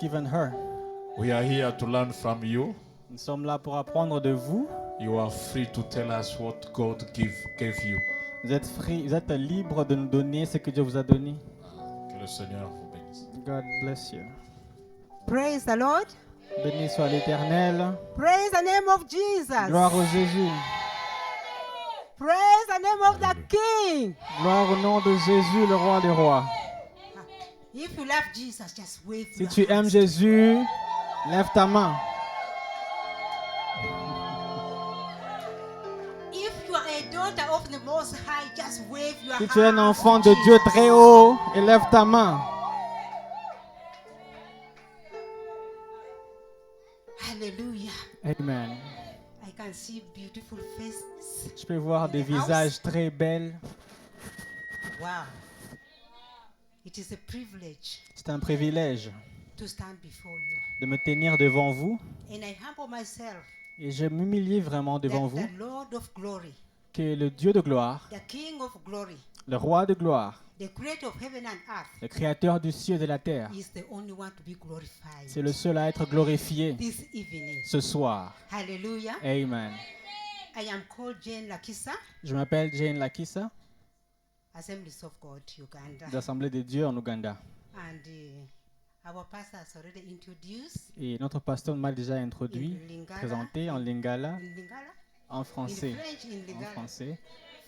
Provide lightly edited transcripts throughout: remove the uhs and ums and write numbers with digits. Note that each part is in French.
given her. We are here to learn from you. Nous sommes là pour apprendre de vous. You are free to tell us what God gave you. Vous êtes libre de nous donner ce que Dieu vous a donné. Que le Seigneur vous bénisse. God bless you. Praise the Lord. Béni soit l'Éternel. Praise the name of Jesus. Gloire au Jésus. Praise the name of the King. Gloire au nom de Jésus, le roi des rois. If you love Jesus, just wave Si your tu aimes hands. Jésus, lève ta main. If you are a daughter of the Most High, just wave your Si hands. tu es un enfant de to Dieu Jesus. très haut, élève ta main. Hallelujah. Amen. I can see beautiful faces. Je peux voir des In the house. visages très belles. Wow. It is a privilege C'est un privilège to stand before you. de me tenir devant vous. And I humble myself Et je m'humilie vraiment devant that vous. the Lord of glory, Que le Dieu de gloire, the King of glory, le roi de gloire, the creator of heaven and earth, le créateur du ciel et de la terre, is the only one to be glorified c'est le seul à être glorifié this evening. ce soir. Hallelujah. Amen. I am called Jane Lakisa, Je m'appelle Jane Lakisa, Assemblies of God, Uganda. d'Assemblée de Dieu en Ouganda. And our pastor has already introduced Et notre pasteur m'a déjà introduit, in Lingala, présenté en lingala, in Lingala, en in français, French, in en Lingala, français, in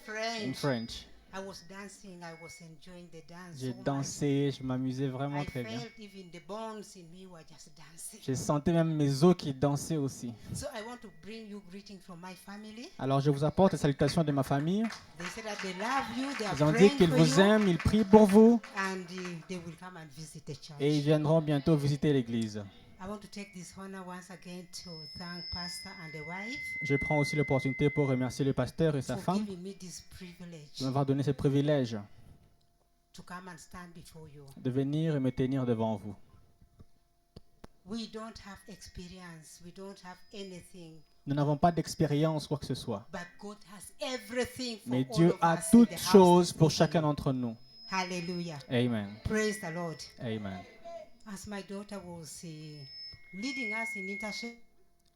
French. French. I was dancing, I was enjoying the dance. J'ai so much. dansé, je m'amusais vraiment I très bien. felt even the bones in me were just dancing. J'ai senti même mes os qui dansaient aussi. So I want to bring you greeting from my family. Alors je vous apporte les salutations de ma famille. They said that they love you, they are Ils ont dit praying qu'ils for vous you, aiment, ils prient pour vous and they will come and visit the church. et ils viendront bientôt visiter l'église. I want to take this honor once again to thank Pastor and the wife Je prends aussi l'opportunité pour remercier le pasteur et sa for femme giving me this privilege de m'avoir donné ce privilège to come and stand before you. de venir et me tenir devant vous. We don't have experience, we don't have anything, Nous n'avons pas d'expérience, quoi que ce soit. but God has everything for Mais all Dieu of a us in toutes the house choses this pour chacun evening. d'entre nous. Hallelujah. Amen. Praise the Lord. Amen. As my daughter was leading us in intercession,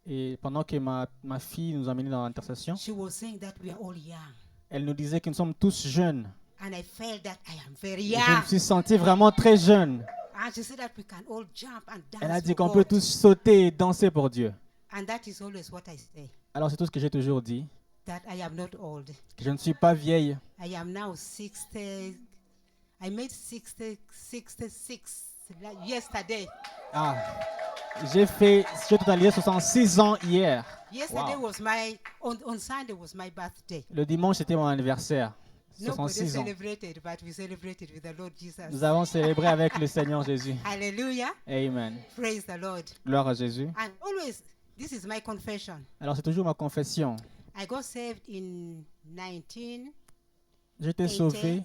Et pendant que ma fille nous a menés dans l'intercession, she was saying that we are all young. elle nous disait que nous sommes tous jeunes. And I felt that I am very Et je young. me suis senti vraiment très jeune. And she said that we can all jump and dance. Elle a dit for qu'on peut God. tous sauter et danser pour Dieu. And that is always what I say, Alors c'est tout ce que j'ai toujours dit, that I am not old. que je ne suis pas vieille. I am now 60. I made 66 yesterday. Ah, j'ai totalisé 66 ans hier. Yesterday Wow. was on Sunday was my birthday. Le dimanche, c'était mon anniversaire. Nobody 66 ans. celebrated, but we celebrated with the Lord Jesus. Nous avons célébré avec le Seigneur Jésus. Hallelujah. Amen. Praise the Lord. Gloire à Jésus. And always, this is my confession. Alors c'est toujours ma confession. I got saved in 1989. J'ai été sauvé.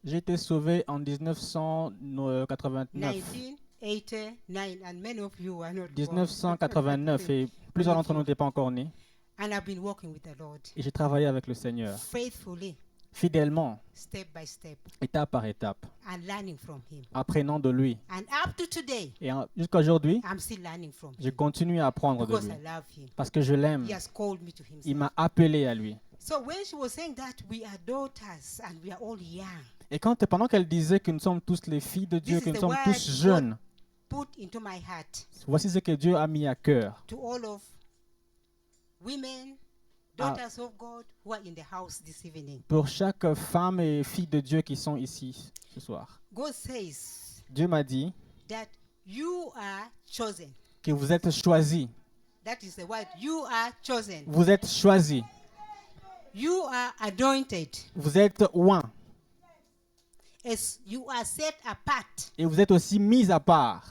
J'ai été sauvé en 1989. 1989, and many of you are not born. 1989 et plusieurs d'entre nous n'étaient pas encore nés. And I've been walking with the Lord Et j'ai travaillé avec le Seigneur faithfully, fidèlement, step by step, étape par étape, and learning from Him. apprenant de lui. And up to today, Et jusqu'à aujourd'hui, I'm still learning from je Him continue à apprendre de because lui I love Him. parce que je l'aime. He has called me to Il Himself. m'a appelé à lui. So when she was saying that we are daughters and we are all young, Et pendant qu'elle disait que nous sommes tous les filles de Dieu, This que is nous the sommes word tous jeunes, put into my heart voici ce que Dieu a mis à cœur to all of women, daughters of God who are in the house this evening. pour chaque femme et fille de Dieu qui sont ici ce soir. God says Dieu m'a dit that you are chosen. que vous êtes choisis. That is the word. You are chosen. Vous êtes choisis. You are anointed. Vous êtes oints. As you are set apart Et vous êtes aussi mis à part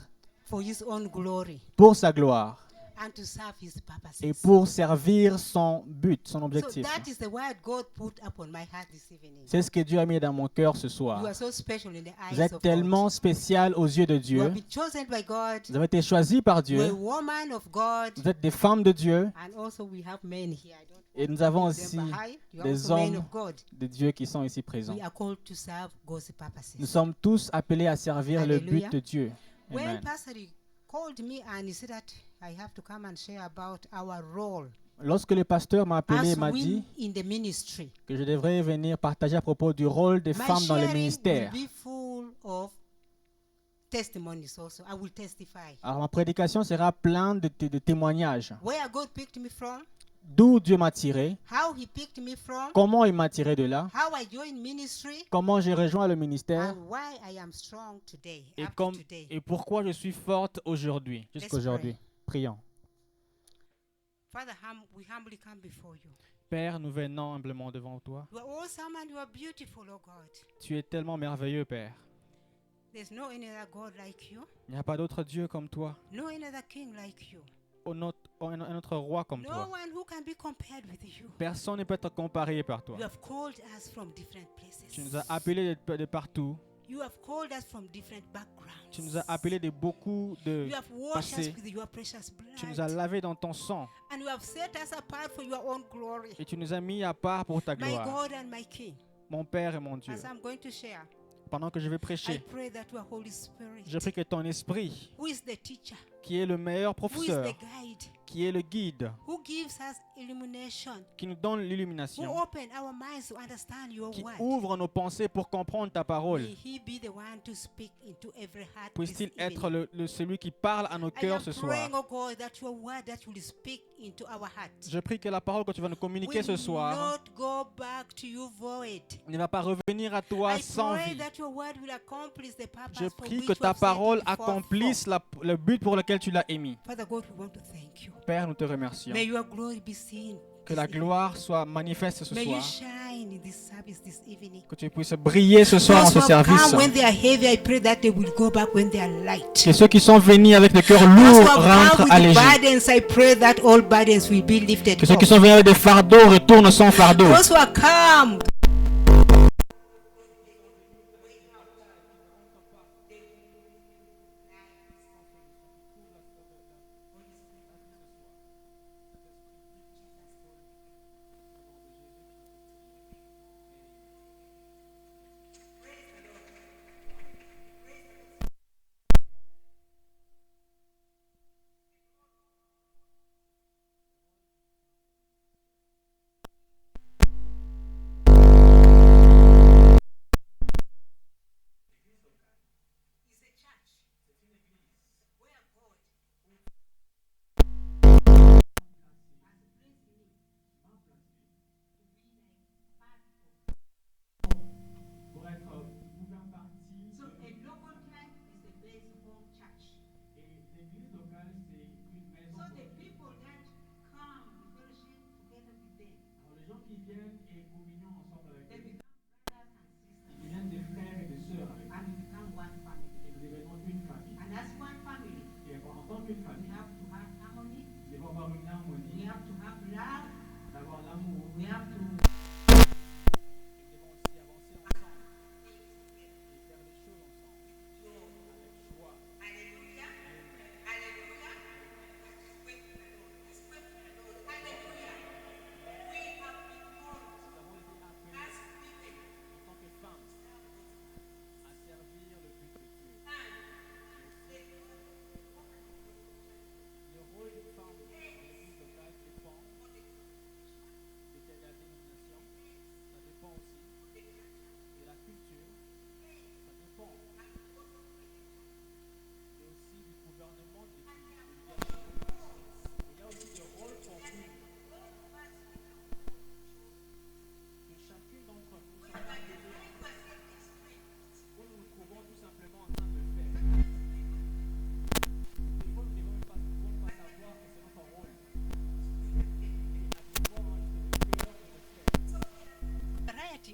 for His own glory pour sa gloire and to serve His purposes. et pour servir son but, son So objectif. that is the word God put upon my heart this evening. C'est ce que Dieu a mis dans mon cœur ce You soir. are so special in the Vous eyes êtes of tellement God. spécial aux yeux de You Dieu. have been chosen by God. Vous avez été choisis par You are a Dieu. woman of God. Vous êtes des femmes de Dieu. And also we have men here. I don't Et nous avons want to aussi leave them behind. You are des also men hommes of God. de Dieu qui sont ici présents. We are called to serve God's purposes. Nous sommes tous appelés à servir le but Alléluia. de Dieu. When Amen. Pastor called me and he said that I have to come and share about our role Lorsque le pasteur m'a appelé et as m'a women dit in the ministry. que je devrais venir partager à propos du rôle des My femmes dans le sharing will ministère. be full of testimonies also. I will testify. Alors ma prédication sera pleine de témoignages. Where God picked me from, D'où Dieu m'a tiré, how he picked me from, comment il m'a tiré de là, how I joined ministry, comment j'ai rejoint le ministère and why I am strong today, et, up to comme, today. et pourquoi je suis forte aujourd'hui, jusqu'aujourd'hui. Prions. Father, we humbly come before you. Père, nous venons humblement devant toi. You are awesome and you are beautiful, oh God. Tu es tellement merveilleux, Père. There's no any other God like you, Il n'y a pas d'autre Dieu comme toi, no any other king like you, un autre roi comme no toi. one who can be compared with you. Personne ne peut être comparé par toi. You have called us from different places. Tu nous as appelés de partout. You have called us from different backgrounds. Tu nous as appelés de beaucoup de You have washed us passé. with your precious Tu nous as blood. lavés dans ton sang. And you have set us apart for your own glory. Et tu nous as mis à part pour ta My gloire. God and my King, Mon Père et mon Dieu. as I'm going to share, Pendant que je vais I prêcher, pray that your Holy Spirit, je prie que ton esprit, who is the teacher, qui est le meilleur who is professeur, the guide, qui est le guide, who gives us illumination, qui nous donne who l'illumination, open our minds to understand your qui word, ouvre nos pensées pour comprendre ta parole. may he be the one to speak into every heart this Puisse-t-il être evening. celui qui parle à nos I cœurs am ce praying, soir. oh God, that your word that will speak into our hearts Je prie que la parole que tu vas nous communiquer ce will soir not go back to you void. ne va pas revenir à toi I sans pray vie. that your word will accomplish the purpose Je for prie which que you ta have set parole it forth accomplisse for. le but pour lequel tu l'as émis. Father God, we want to thank you. Père, nous te remercions. May your glory be seen. Que la gloire soit manifeste ce May you soir. shine in this service this evening. Que tu puisses briller ce soir dans Those ce who have service. come when they are heavy, I pray that they will go back when they are light. Que ceux qui sont venus avec le cœur Those who lourd have come rentrent with allégés. burdens, I pray that all burdens will be lifted Que ceux off. qui sont venus avec des fardeaux retournent sans fardeau. Those who are come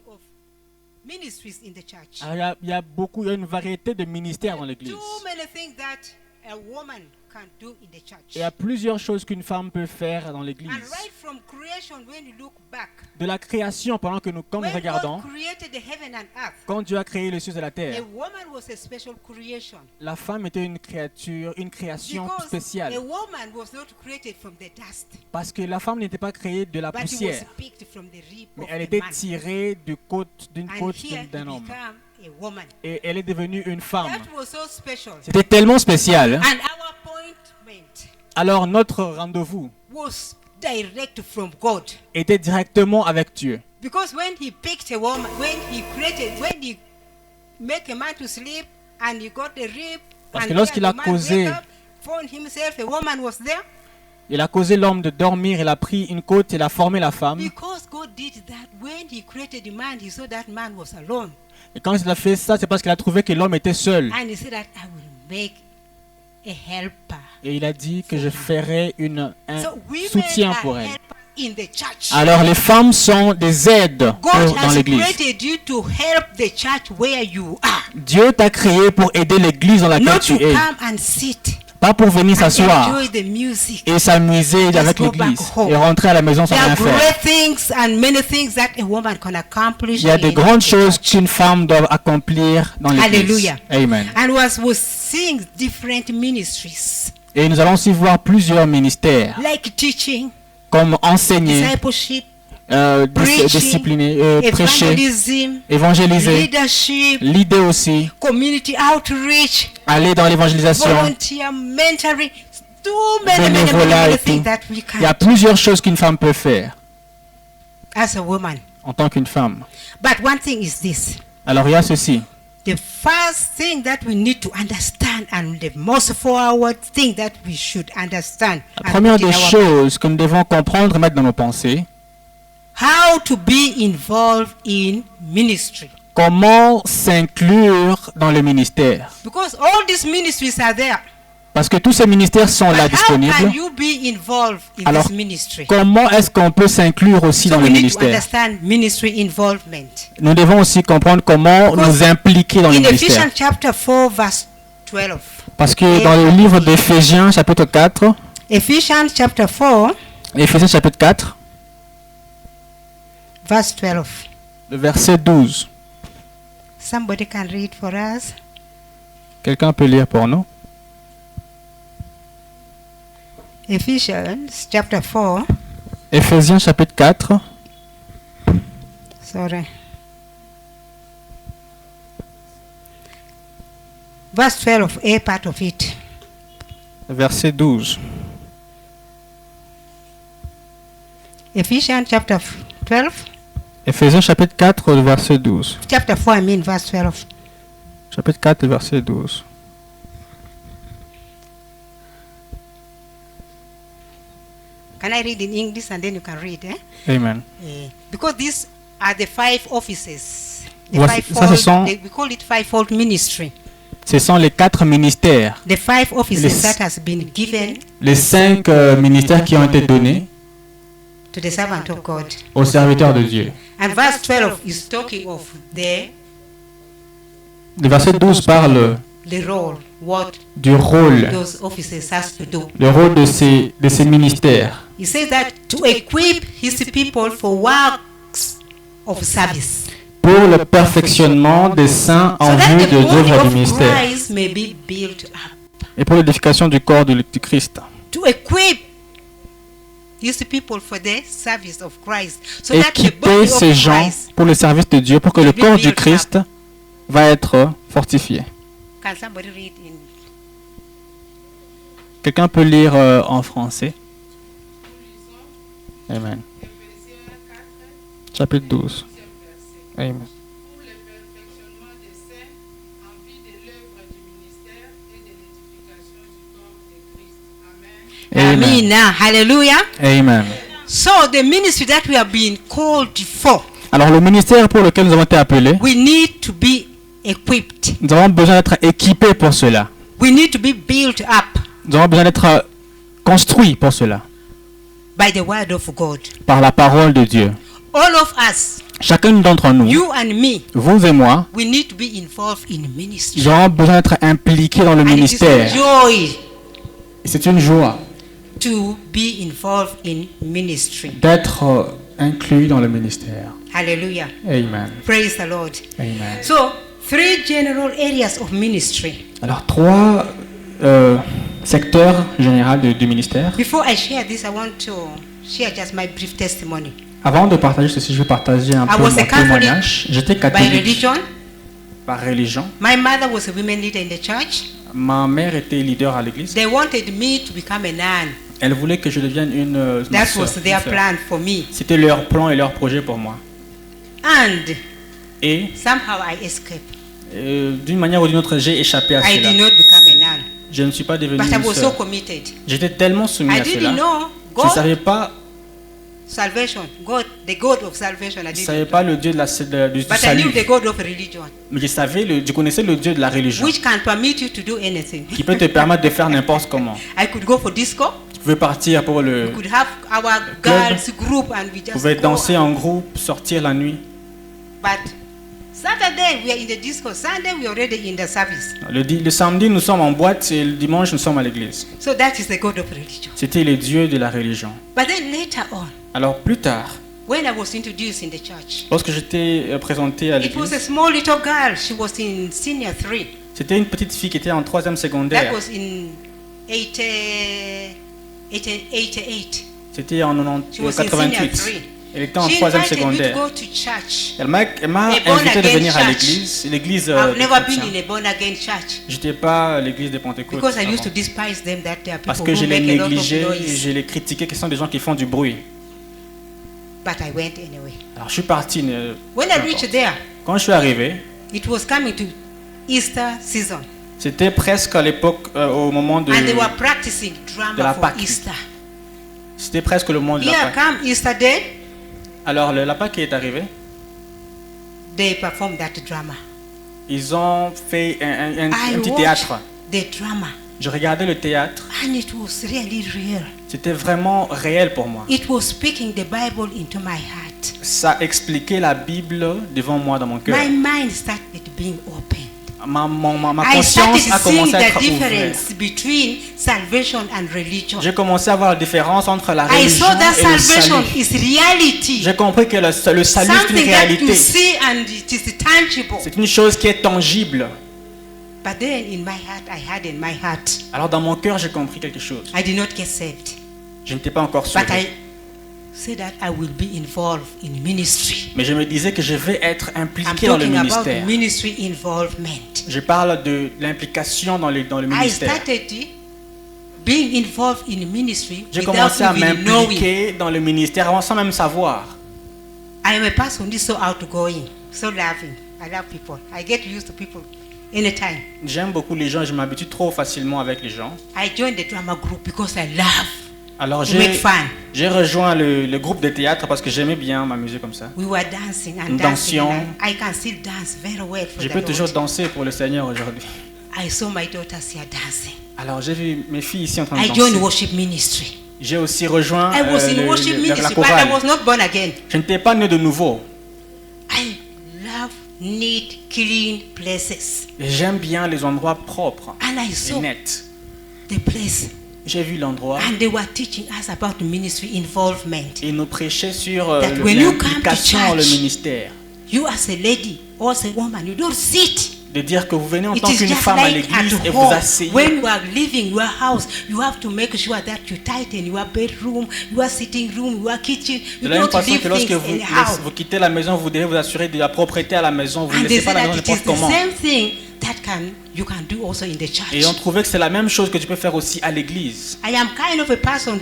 of ministries in the church. Alors, il y a une variété de ministères dans l'église. Too many things that a woman can do in the church. Il y a plusieurs choses qu'une femme peut faire dans l'église. And right from creation, when you look back, De la création, pendant que nous, quand nous when regardons, God created the heaven and earth, quand Dieu a créé les cieux et la a terre, woman was a special creation. la femme était une création Because spéciale. a woman was not created from the dust, Parce que la femme n'était pas créée de la but it was poussière, picked from the rib mais of elle a était man. tirée d'une And côte here d'un he homme. became a woman. Et elle est devenue une femme. That was so special. C'était tellement spécial. And our point alors notre rendez-vous was direct from God. était directement avec Dieu. Because when he picked a woman, when he make a man to sleep and he got the rib, Parce and que lorsqu'il a the man causé- wake up, found himself, a woman was there. Il a causé l'homme de dormir, il a pris une côte, il a formé la femme. Because God did that, when he created the man, he saw that man was alone. Et quand il a fait ça, c'est parce qu'il a trouvé que l'homme était seul. And he said that I will make a helper. Et il a dit que je ferai un So women soutien are pour elle. helpers in the church. Alors les femmes sont des aides God dans has l'église. created you to help the church where you are. Dieu t'a créé pour aider l'église dans laquelle Not tu to es. come and sit Pas pour venir and s'asseoir enjoy the music. et s'amuser avec go back l'église home. et rentrer à la maison sans There rien are faire. great things and many things that a woman can accomplish. Il y a des in grandes the choses church. qu'une femme doit accomplir dans l'église. Hallelujah. Amen. And was seeing different ministries Et nous allons aussi voir plusieurs ministères, like teaching, comme enseigner, discipleship, discipliner, prêcher, evangelism, évangéliser, leadership, l'idée aussi, community outreach, aller dans l'évangélisation, volunteer, mentoring, too many bénévolat et things tout. that we Il y a can plusieurs choses qu'une femme peut faire as a woman. en tant qu'une femme. But one thing is this. Alors il y a ceci. The first thing that we need to understand and the most forward thing that we should understand La and première put in des our choses que nous devons comprendre et mettre dans nos pensées, how to be involved in ministry. comment s'inclure dans le ministère. Because all these ministries are there. Parce que tous ces ministères sont là But how disponibles. can you be involved in Alors, this ministry? comment est-ce qu'on peut s'inclure aussi So dans we le need to ministère? understand ministry involvement. Nous devons aussi comprendre comment Because nous impliquer dans le In ministère. Ephesians chapter 4 verse 12. Parce que dans le livre d'Éphésiens chapitre 4, Ephesians chapter 4 Éphésiens chapitre 4, verse 12. le verset 12. Somebody can read for us. Quelqu'un peut lire pour nous? Ephesians chapter 4. Éphésiens chapitre 4, Sorry. Verse 12, a part of it. verset 12. Ephesians chapter 12. Éphésiens chapitre 4, le verset 12. Chapter 4, I mean verse 12. Chapitre 4, le verset 12. Can I read in English and then you can read? Amen. Because these are the 5 offices. The Voici- ça, ce sont- we call it fivefold ministry. Ce sont les 4 ministères, The 5 offices Les- that has been given les 5 ministères qui ont été donnés to the servant of God. aux serviteurs de Dieu. And verse 12 is talking of Le verset 12 parle the role, what du rôle, those offices has to do. le rôle de ces ministères. He says that to equip his people for works of service. Pour le perfectionnement des saints en So that vue the de l'œuvre body du of ministère Christ may be built up. et pour l'édification du corps du Christ. To equip his people for the service of Christ. So that the Équiper body of ces gens Christ. pour le service de Dieu, pour que le will be corps du built Christ va être fortifié. Can somebody read in? Quelqu'un peut lire en français? Amen. Chapitre 12. Amen. Pour le perfectionnement des saints en vue de l'œuvre du ministère et de l'édification du corps de Christ. Amen. Amen. Amen. Hallelujah. Amen. So the ministry that we have been called for, Alors le ministère pour lequel nous avons été appelés, we need to be equipped. nous avons besoin d'être équipés pour cela. We need to be built up Nous avons besoin d'être construits pour cela, by the word of God. par la parole de Dieu. All of us, Chacun d'entre nous, you and me, vous et moi, we need to be involved in ministry. nous avons besoin d'être impliqués dans le And it is a ministère. joy Et c'est une joie to be involved in ministry. d'être inclus dans le ministère. Hallelujah. Amen. Praise the Lord. Amen. So, 3 general areas of ministry. Alors 3 secteurs généraux du ministère. Before I share this, I want to share just my brief testimony. Avant de partager ceci, je vais partager un I peu was mon a Catholic témoignage. J'étais By catholique religion, par religion. my mother was a women leader in the church. Ma mère était leader à l'église. They wanted me to become a nun. Elle voulait que je devienne une That sœur, was une their sœur. plan for me. C'était leur plan et leur projet pour moi. And Et somehow I escaped. d'une manière ou d'une autre, j'ai échappé à I cela. did not become a nun. Je ne suis pas devenue But I une was so sœur. committed. J'étais tellement soumis I à didn't cela. know Je ne God, savais pas, salvation, God, the God of salvation. I je didn't savais know. pas le Dieu du But I salut. knew the God of religion, Mais je connaissais le Dieu de la religion, which can permit you to do anything. qui peut te permettre de faire n'importe comment. I could go for disco. Tu pouvais partir pour We le... could have our club. girls group and we Tu just pouvais go. danser en groupe, sortir la nuit. But Saturday we are in the disco. Sunday we are already in the service. Le samedi, nous sommes en boîte et le dimanche, nous sommes à l'église. So that is the God of religion. C'était les dieux de la religion. But then later on, Alors plus tard, when I was introduced in the church, lorsque j'étais présenté à it was a l'église, small little girl. She was in senior 3. c'était une petite fille qui était en 3e That secondaire. was in 88. C'était en She was in senior 88. 3. Elle était en She 3e invited me to secondaire. go to church. Elle m'a A born invité de again venir à church. l'église. L'église I've des never been chrétiens. in a born again church J'étais pas à l'église des Pentecôtes. because I used avant. to despise them. That there are Parce people que je who les make a lot of négligeais et noise. je les critiquais, qui sont des gens qui font du bruit. But I went anyway. Alors je suis parti. When I reached there, Quand je suis arrivé, it was coming to Easter season, c'était presque à l'époque, au moment de... and they were practicing de drama la for Pâque. Easter. C'était presque le moment de la Here Pâque. come Easter Day. Alors la Pâque est arrivée. They performed that drama. Ils ont fait un I petit watched théâtre. the drama, Je regardais le théâtre. and it was really real. C'était vraiment réel pour moi. It was speaking the Bible into my heart. Ça expliquait la Bible devant moi dans mon cœur. My mind started being opened. Ma I started conscience a seeing commencé à the être ouverte. difference between salvation and religion. J'ai commencé à voir la différence entre la I religion saw that et le salvation salut. is reality. J'ai compris que le salut est une Something that you réalité. see and it is tangible. C'est une chose qui est tangible. But then in my heart, I had in my heart, Alors dans mon cœur, j'ai compris quelque chose. I did not get saved. Je n'étais pas encore But sauvé. I said that I will be involved in ministry. Mais je me disais que je vais être I'm impliqué dans le talking about ministère. ministry involvement. Je parle de l'implication dans le I ministère. started being involved in ministry J'ai without commencé à even knowing. m'impliquer dans le ministère avant sans même savoir. I am a person who is so outgoing, so loving. I love people. I get used to people anytime. J'aime beaucoup les gens et je m'habitue trop facilement avec les gens. I joined the drama group because I love Alors to make fun. j'ai rejoint le groupe de théâtre parce que j'aimais bien m'amuser comme ça. We were dancing and Nous dancing. dansions. And I can still dance very well for Je the peux toujours Lord. danser pour le Seigneur aujourd'hui. I saw my daughters here dancing. Alors j'ai vu mes filles ici en train de I joined danser. worship ministry. J'ai aussi rejoint I was in worship la ministry, but I chorale. was not born again. Je n'étais pas né de nouveau. I love neat, clean places. Et j'aime bien les endroits propres And I et saw nets. the place. J'ai vu l'endroit And they were teaching us about ministry involvement. et ils nous prêchaient sur That when you come to l'implication dans le church, ministère. You as a lady or as a woman, you don't sit. De dire que vous venez en It tant is qu'une just femme à like l'église at et vous home. asseyez. When you are leaving your house, you have to make sure that you tighten your bedroom, your sitting room, your kitchen. De You la même don't façon leave que lorsque things vous, anyhow. vous quittez la maison, vous devez vous assurer de la propreté à la maison. Vous ne And they laissez pas say la maison that it is n'importe the comment. same thing that you can do also in the Et on church. trouvait que c'est la même chose que tu peux faire aussi à l'église. I am kind of a person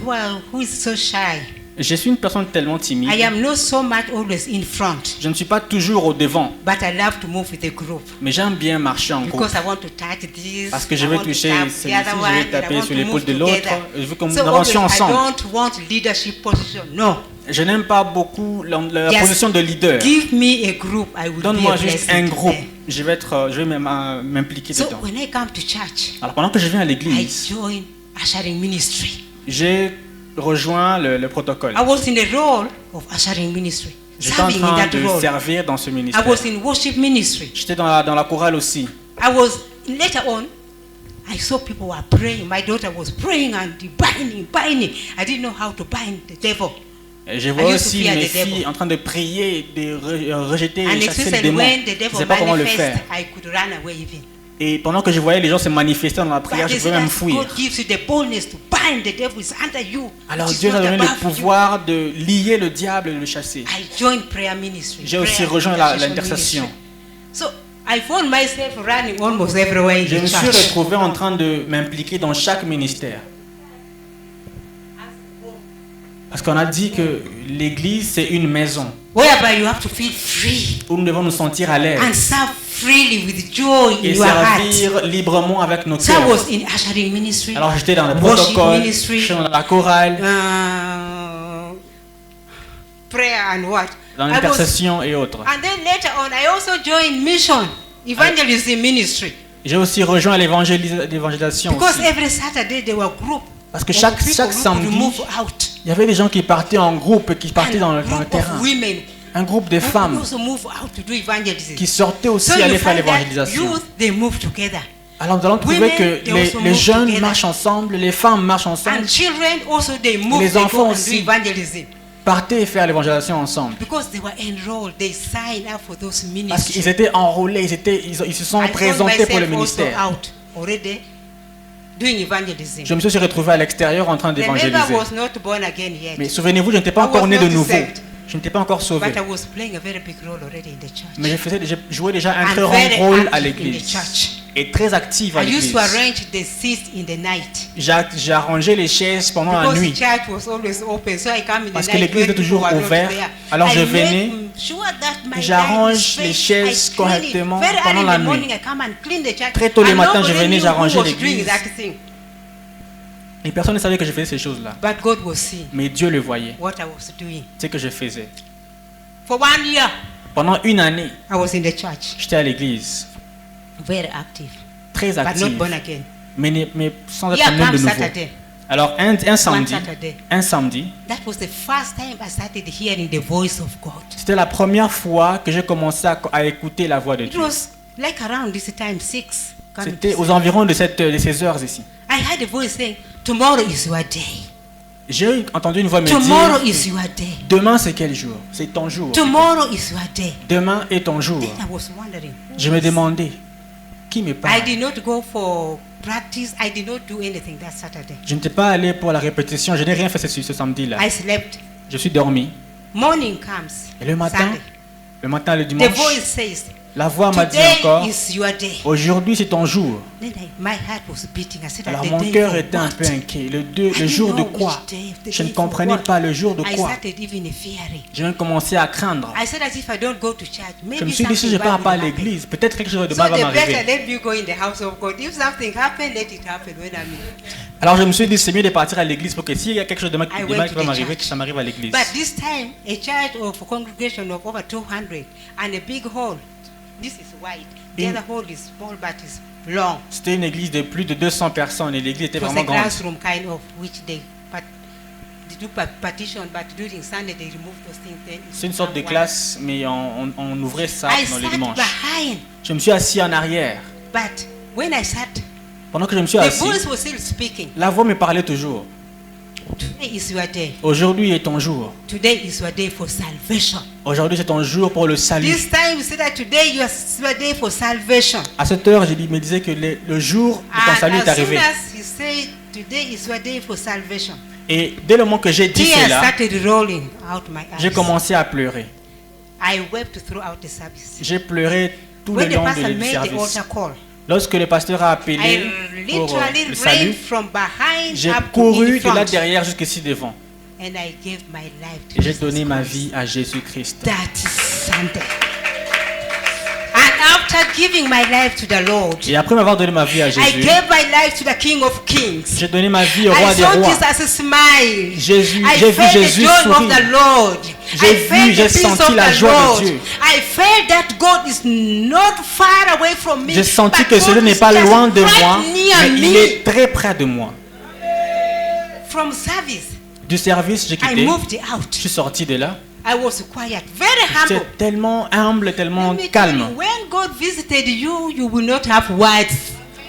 who is so shy. Je suis une personne tellement timide. I am not so much always in front, Je ne suis pas toujours au devant, but I love to move with a group. mais j'aime bien marcher en groupe. Because I want to touch this, Parce que je I veux want to toucher tap celui-ci, the other je one, vais and I taper want sur to l'épaule move de l'autre. together. Je veux que nous So avancions always, I ensemble. don't want leadership position. No. Je n'aime pas beaucoup la Yes. position de leader. Give me a group, I will be Donne-moi a juste blessing un to groupe. them. Je vais m'impliquer So dedans. when I come to church, Alors pendant que je viens à I l'église, join ushering ministry. j'ai rejoint le protocole. I was in the role of ushering ministry, J'étais en serving in train that de role. servir dans ce I ministère. was in worship ministry. J'étais dans la chorale aussi. Later on, I saw people were praying. My daughter was praying and binding. I didn't know how to bind the devil. Et je I vois used to aussi fear mes the devil. filles en train de prier, de rejeter And et chasser le especially démon. when the Je ne devil sais pas comment le manifests, faire. I could run away even. Et pendant que je voyais les gens se manifester dans la prière, But je they pouvais say même that fuir. God gives you the boldness to bind the devil is under you. Alors It is Dieu not a donné le above you. pouvoir de lier le diable et de le chasser. I joined prayer ministry. J'ai aussi prayer rejoint intercession l'intercession. ministry. So I found myself running almost everywhere in Je the me suis church. retrouvé en train de m'impliquer dans chaque ministère. Parce qu'on a dit que l'église, c'est une maison Whereby you have to feel free où nous devons nous sentir à l'aise and serve freely with joy in et your heart. servir librement avec nos So I cœurs. was in ushering ministry, Alors j'étais dans le worship protocole, ministry, j'étais dans la chorale, prayer and what. dans I was, l'intercession et autres. and then later on, I also joined mission, evangelism ministry. J'ai aussi rejoint l'évangélisation Because aussi. every Saturday there were group. Parce que of chaque people who could samedi, move out. il y avait des gens qui partaient en groupe, qui partaient And dans a le group terrain. of women Un groupe de who could femmes also move out to do evangelism. qui sortaient aussi So you aller faire find that l'évangélisation. youth, they move together. Alors nous allons trouver Women, que they les also move jeunes together. marchent ensemble, les femmes marchent ensemble, And children also, they move, Les they enfants go and do aussi. evangelism. partaient faire l'évangélisation ensemble. Because they were enrolled, they signed up for those Parce ministries. qu'ils étaient enrôlés, ils se sont I found présentés pour le myself also ministère. out already doing evangelism. Je me suis retrouvé à l'extérieur en train The member d'évangéliser. was not born again yet, Mais souvenez-vous, je n'étais pas I encore was né de not nouveau. saved. Je n'étais pas encore sauvé. but I was playing a very big role already in the church. Mais je jouais déjà un I'm très grand very rôle à active in the l'église. church. Et très active à I used l'église. to arrange the seats in the night. J'ai arrangé les chaises pendant la Because the nuit. church was always open, so I come in the Parce que night l'église when était toujours people were not ouverte. there. Alors I je make venais, sure that my j'arrange light is les fresh. chaises I clean it. correctement Very pendant early la in the morning, nuit. I come and clean the church. Très tôt le And matin, je nobody venais, knew j'arrangeais who was doing l'église. that thing. Et personne ne savait que je faisais ces choses-là. But God was seeing Mais Dieu le voyait. what I was doing. C'est ce que je faisais. For 1 year, Pendant une année, I was in the church, j'étais à l'église. very active, Très but not active. born again. Mais sans être Here né de comes nouveau. Saturday. Alors un One samedi, Saturday. un That was the first time I started hearing the voice of God. c'était la première fois que j'ai commencé à écouter la voix de It Dieu. was like around this time, 6. coming C'était to aux 6. environs de ces heures ici. I heard a voice saying, tomorrow is your day. J'ai entendu une voix me Tomorrow dire, is your day. demain c'est quel jour? C'est ton jour. Tomorrow is your day. Demain est ton jour. Then I was wondering. Je me demandais, qui me I parle? did not go for practice. I did not do anything that Saturday. Je n'étais pas allé pour la répétition, je n'ai rien fait ce samedi-là. I slept. Je suis dormi. Morning comes. Et le matin, Sunday. le The dimanche, voice says, la voix m'a dit today encore, is your day. aujourd'hui c'est ton jour. Then my heart was beating. I said, Alors the mon day cœur for était un what? peu inquiet. Le I jour de didn't know quoi? which day, the Je ne day for comprenais what. pas le jour de I quoi. started even fearing. J'ai même commencé à craindre. I said, as if I don't go to church, Je maybe me suis dit, si je something ne pars bad pas à will happen. l'église, peut-être quelque chose de So mal va the better m'arriver. let me go in the house of God. If something happen, let it happen when I'm in. Alors je me suis dit, c'est mieux de partir à l'église pour que s'il y a quelque chose de mal I qui went va to the m'arriver, church. que ça m'arrive à l'église. But this time, a church of a congregation of over 200 and a big hall. This is wide. The In- other hall is small but is long. C'était une église de plus de 200 personnes et l'église était It was vraiment a grande. classroom kind of which they do partition, but during Sunday they remove those things. Then C'est une sorte de classe, mais on ouvrait ça I dans les sat dimanches. behind, Je me suis assis en arrière. but when I sat, Pendant que je me suis the assis, voice was still speaking. la voix me parlait toujours. Today is your day. Aujourd'hui est ton jour. Today is your day for salvation. Aujourd'hui c'est ton jour pour le salut. This time we say that today is your day for salvation. À cette heure, il me disait que le jour de ton And salut est as soon arrivé. as he said today is your day for salvation, Et dès le moment que j'ai dit tears cela, started rolling out my j'ai eyes. commencé à pleurer. I wept throughout the service. J'ai pleuré tout le When the long pastor du made the service. altar call, Lorsque le pasteur a I appelé pour literally le ran salut, from behind j'ai up to couru in de là front, derrière jusqu'ici devant. and I gave my life to Et j'ai Jesus donné ma Christ. vie à Jésus-Christ. That is Sunday. And after giving my life to the Lord, Et après m'avoir donné ma vie à I Jésus, gave my life to the King of Kings. j'ai donné ma vie au roi I des saw rois. Jesus smile. Jésus, I j'ai vu felt the Jésus joy of sourire. the Lord. J'ai I felt vu, j'ai the peace senti of la the joie de Lord. Dieu. I felt that God is not far away from me. J'ai senti but que God Dieu n'est is pas just loin de right moi, near mais il me. est très près de moi. From service, Du service, j'ai I quitté. moved Je out. suis sorti de là. I was quiet, very J'étais humble. tellement humble, tellement Let me tell you, calme. when God visited you, you will not have words.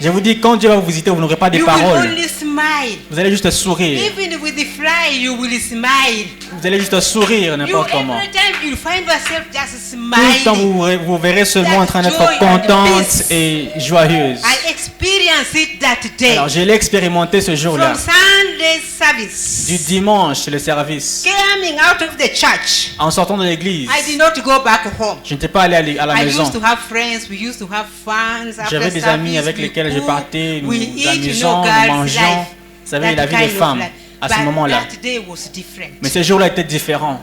Je vous dis, quand Dieu va vous visiter, vous n'aurez pas de You will paroles. only smile. Vous allez juste sourire. Even with the fly, you will smile. Vous allez juste sourire You, n'importe comment. every time you find yourself just Tout le temps, smiling. vous verrez seulement en train d'être Joy and contente peace. et joyeuse. I experienced it that day. Alors, je l'ai expérimenté ce jour-là. From Sunday service, du dimanche, le service, coming out of the church, en sortant de l'église, I did not go back home. je n'étais pas allé à la I maison. used to have friends, we used to have fun. J'avais des amis avec lesquels je partais, nous nous amusons, nous girls' mangeons. life. Vous savez, la That vie des kind of femmes life. à ce But moment-là. that day was different. Mais ce jour-là était différent.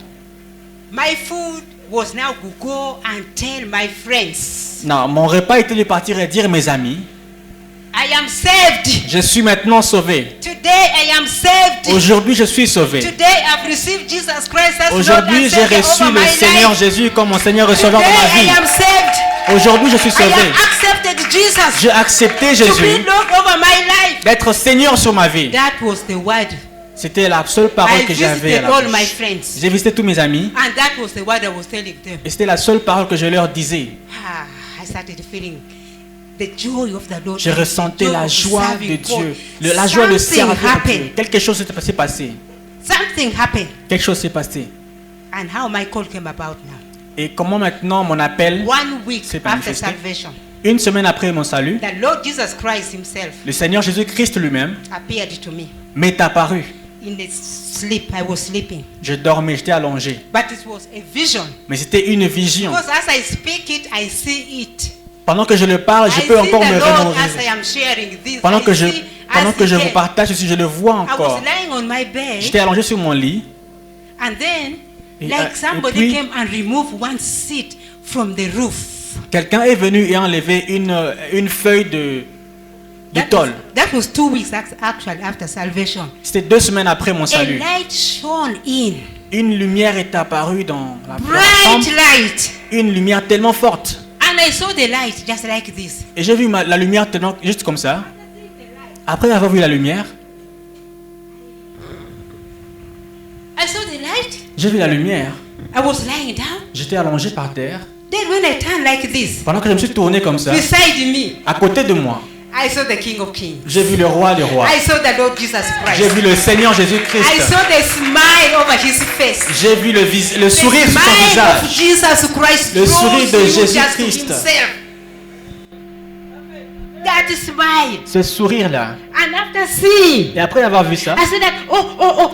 My food was now to go and tell my friends, Non, mon repas était de partir et dire à mes amis, I am saved. je suis maintenant sauvé. Today I am saved. Aujourd'hui, je suis sauvé. Today I've received Jesus Christ as Lord Aujourd'hui, and j'ai Savior reçu over le my Seigneur life. Jésus comme mon Seigneur et Sauveur Today dans ma I vie. am saved. Aujourd'hui, je suis I sauvé. have accepted Jesus J'ai accepté to be Jésus Lord over my life. d'être Seigneur sur ma vie. That was the word. C'était la seule parole I que j'avais à visited la all my bouche. friends. J'ai visité tous mes amis And that was the word I was telling them. et c'était la seule parole que je leur disais. I started feeling the joy of the Lord. Je ressentais The joy la of joie serving de God. Dieu, la joie de Something servir Dieu. happened. Quelque chose s'est passé. Something happened. Quelque chose s'est passé. And how my call came about now. Et comment maintenant mon appel, 1 week C'est after manifesté. salvation, une semaine après mon salut, the Lord Jesus Christ himself le Seigneur Jésus-Christ lui-même appeared to me. m'est apparu. In the sleep, I was sleeping. Je dormais, j'étais allongé. But it was a vision. Mais c'était une vision. Because as I speak it, I see it. Pendant que je le parle, je I peux see encore the me Lord remémorer. as I am sharing this. Pendant I que je, see pendant as que je he vous came. partage ceci, je le vois I was encore. lying on my bed, J'étais allongé sur mon lit. and then, Et, like et somebody puis- came and removed one seat from the roof. Quelqu'un est venu et a enlevé une feuille de tôle. That was 2 weeks actually after salvation. C'était 2 semaines après mon A salut. light shone in, Une lumière est apparue dans la bright chambre. light, Une lumière tellement forte. and I saw the light just like this. Et j'ai vu la lumière tellement, juste comme ça. Après avoir vu la lumière, I saw the light. j'ai vu la lumière. I was lying down. J'étais allongé par terre. Then when I turned like this, Pendant que je me suis tourné comme ça, beside me, à côté de moi, I saw the King of Kings. j'ai vu le roi des rois. I saw the Lord Jesus J'ai Christ. vu le Seigneur I Jésus-Christ. saw the smile over his face. J'ai vu le The sourire sur son smile of visage. Jesus Christ Le draws sourire de you just to Jésus-Christ. himself. That smile. Ce sourire-là. And after seeing, Et après avoir vu ça, I said that,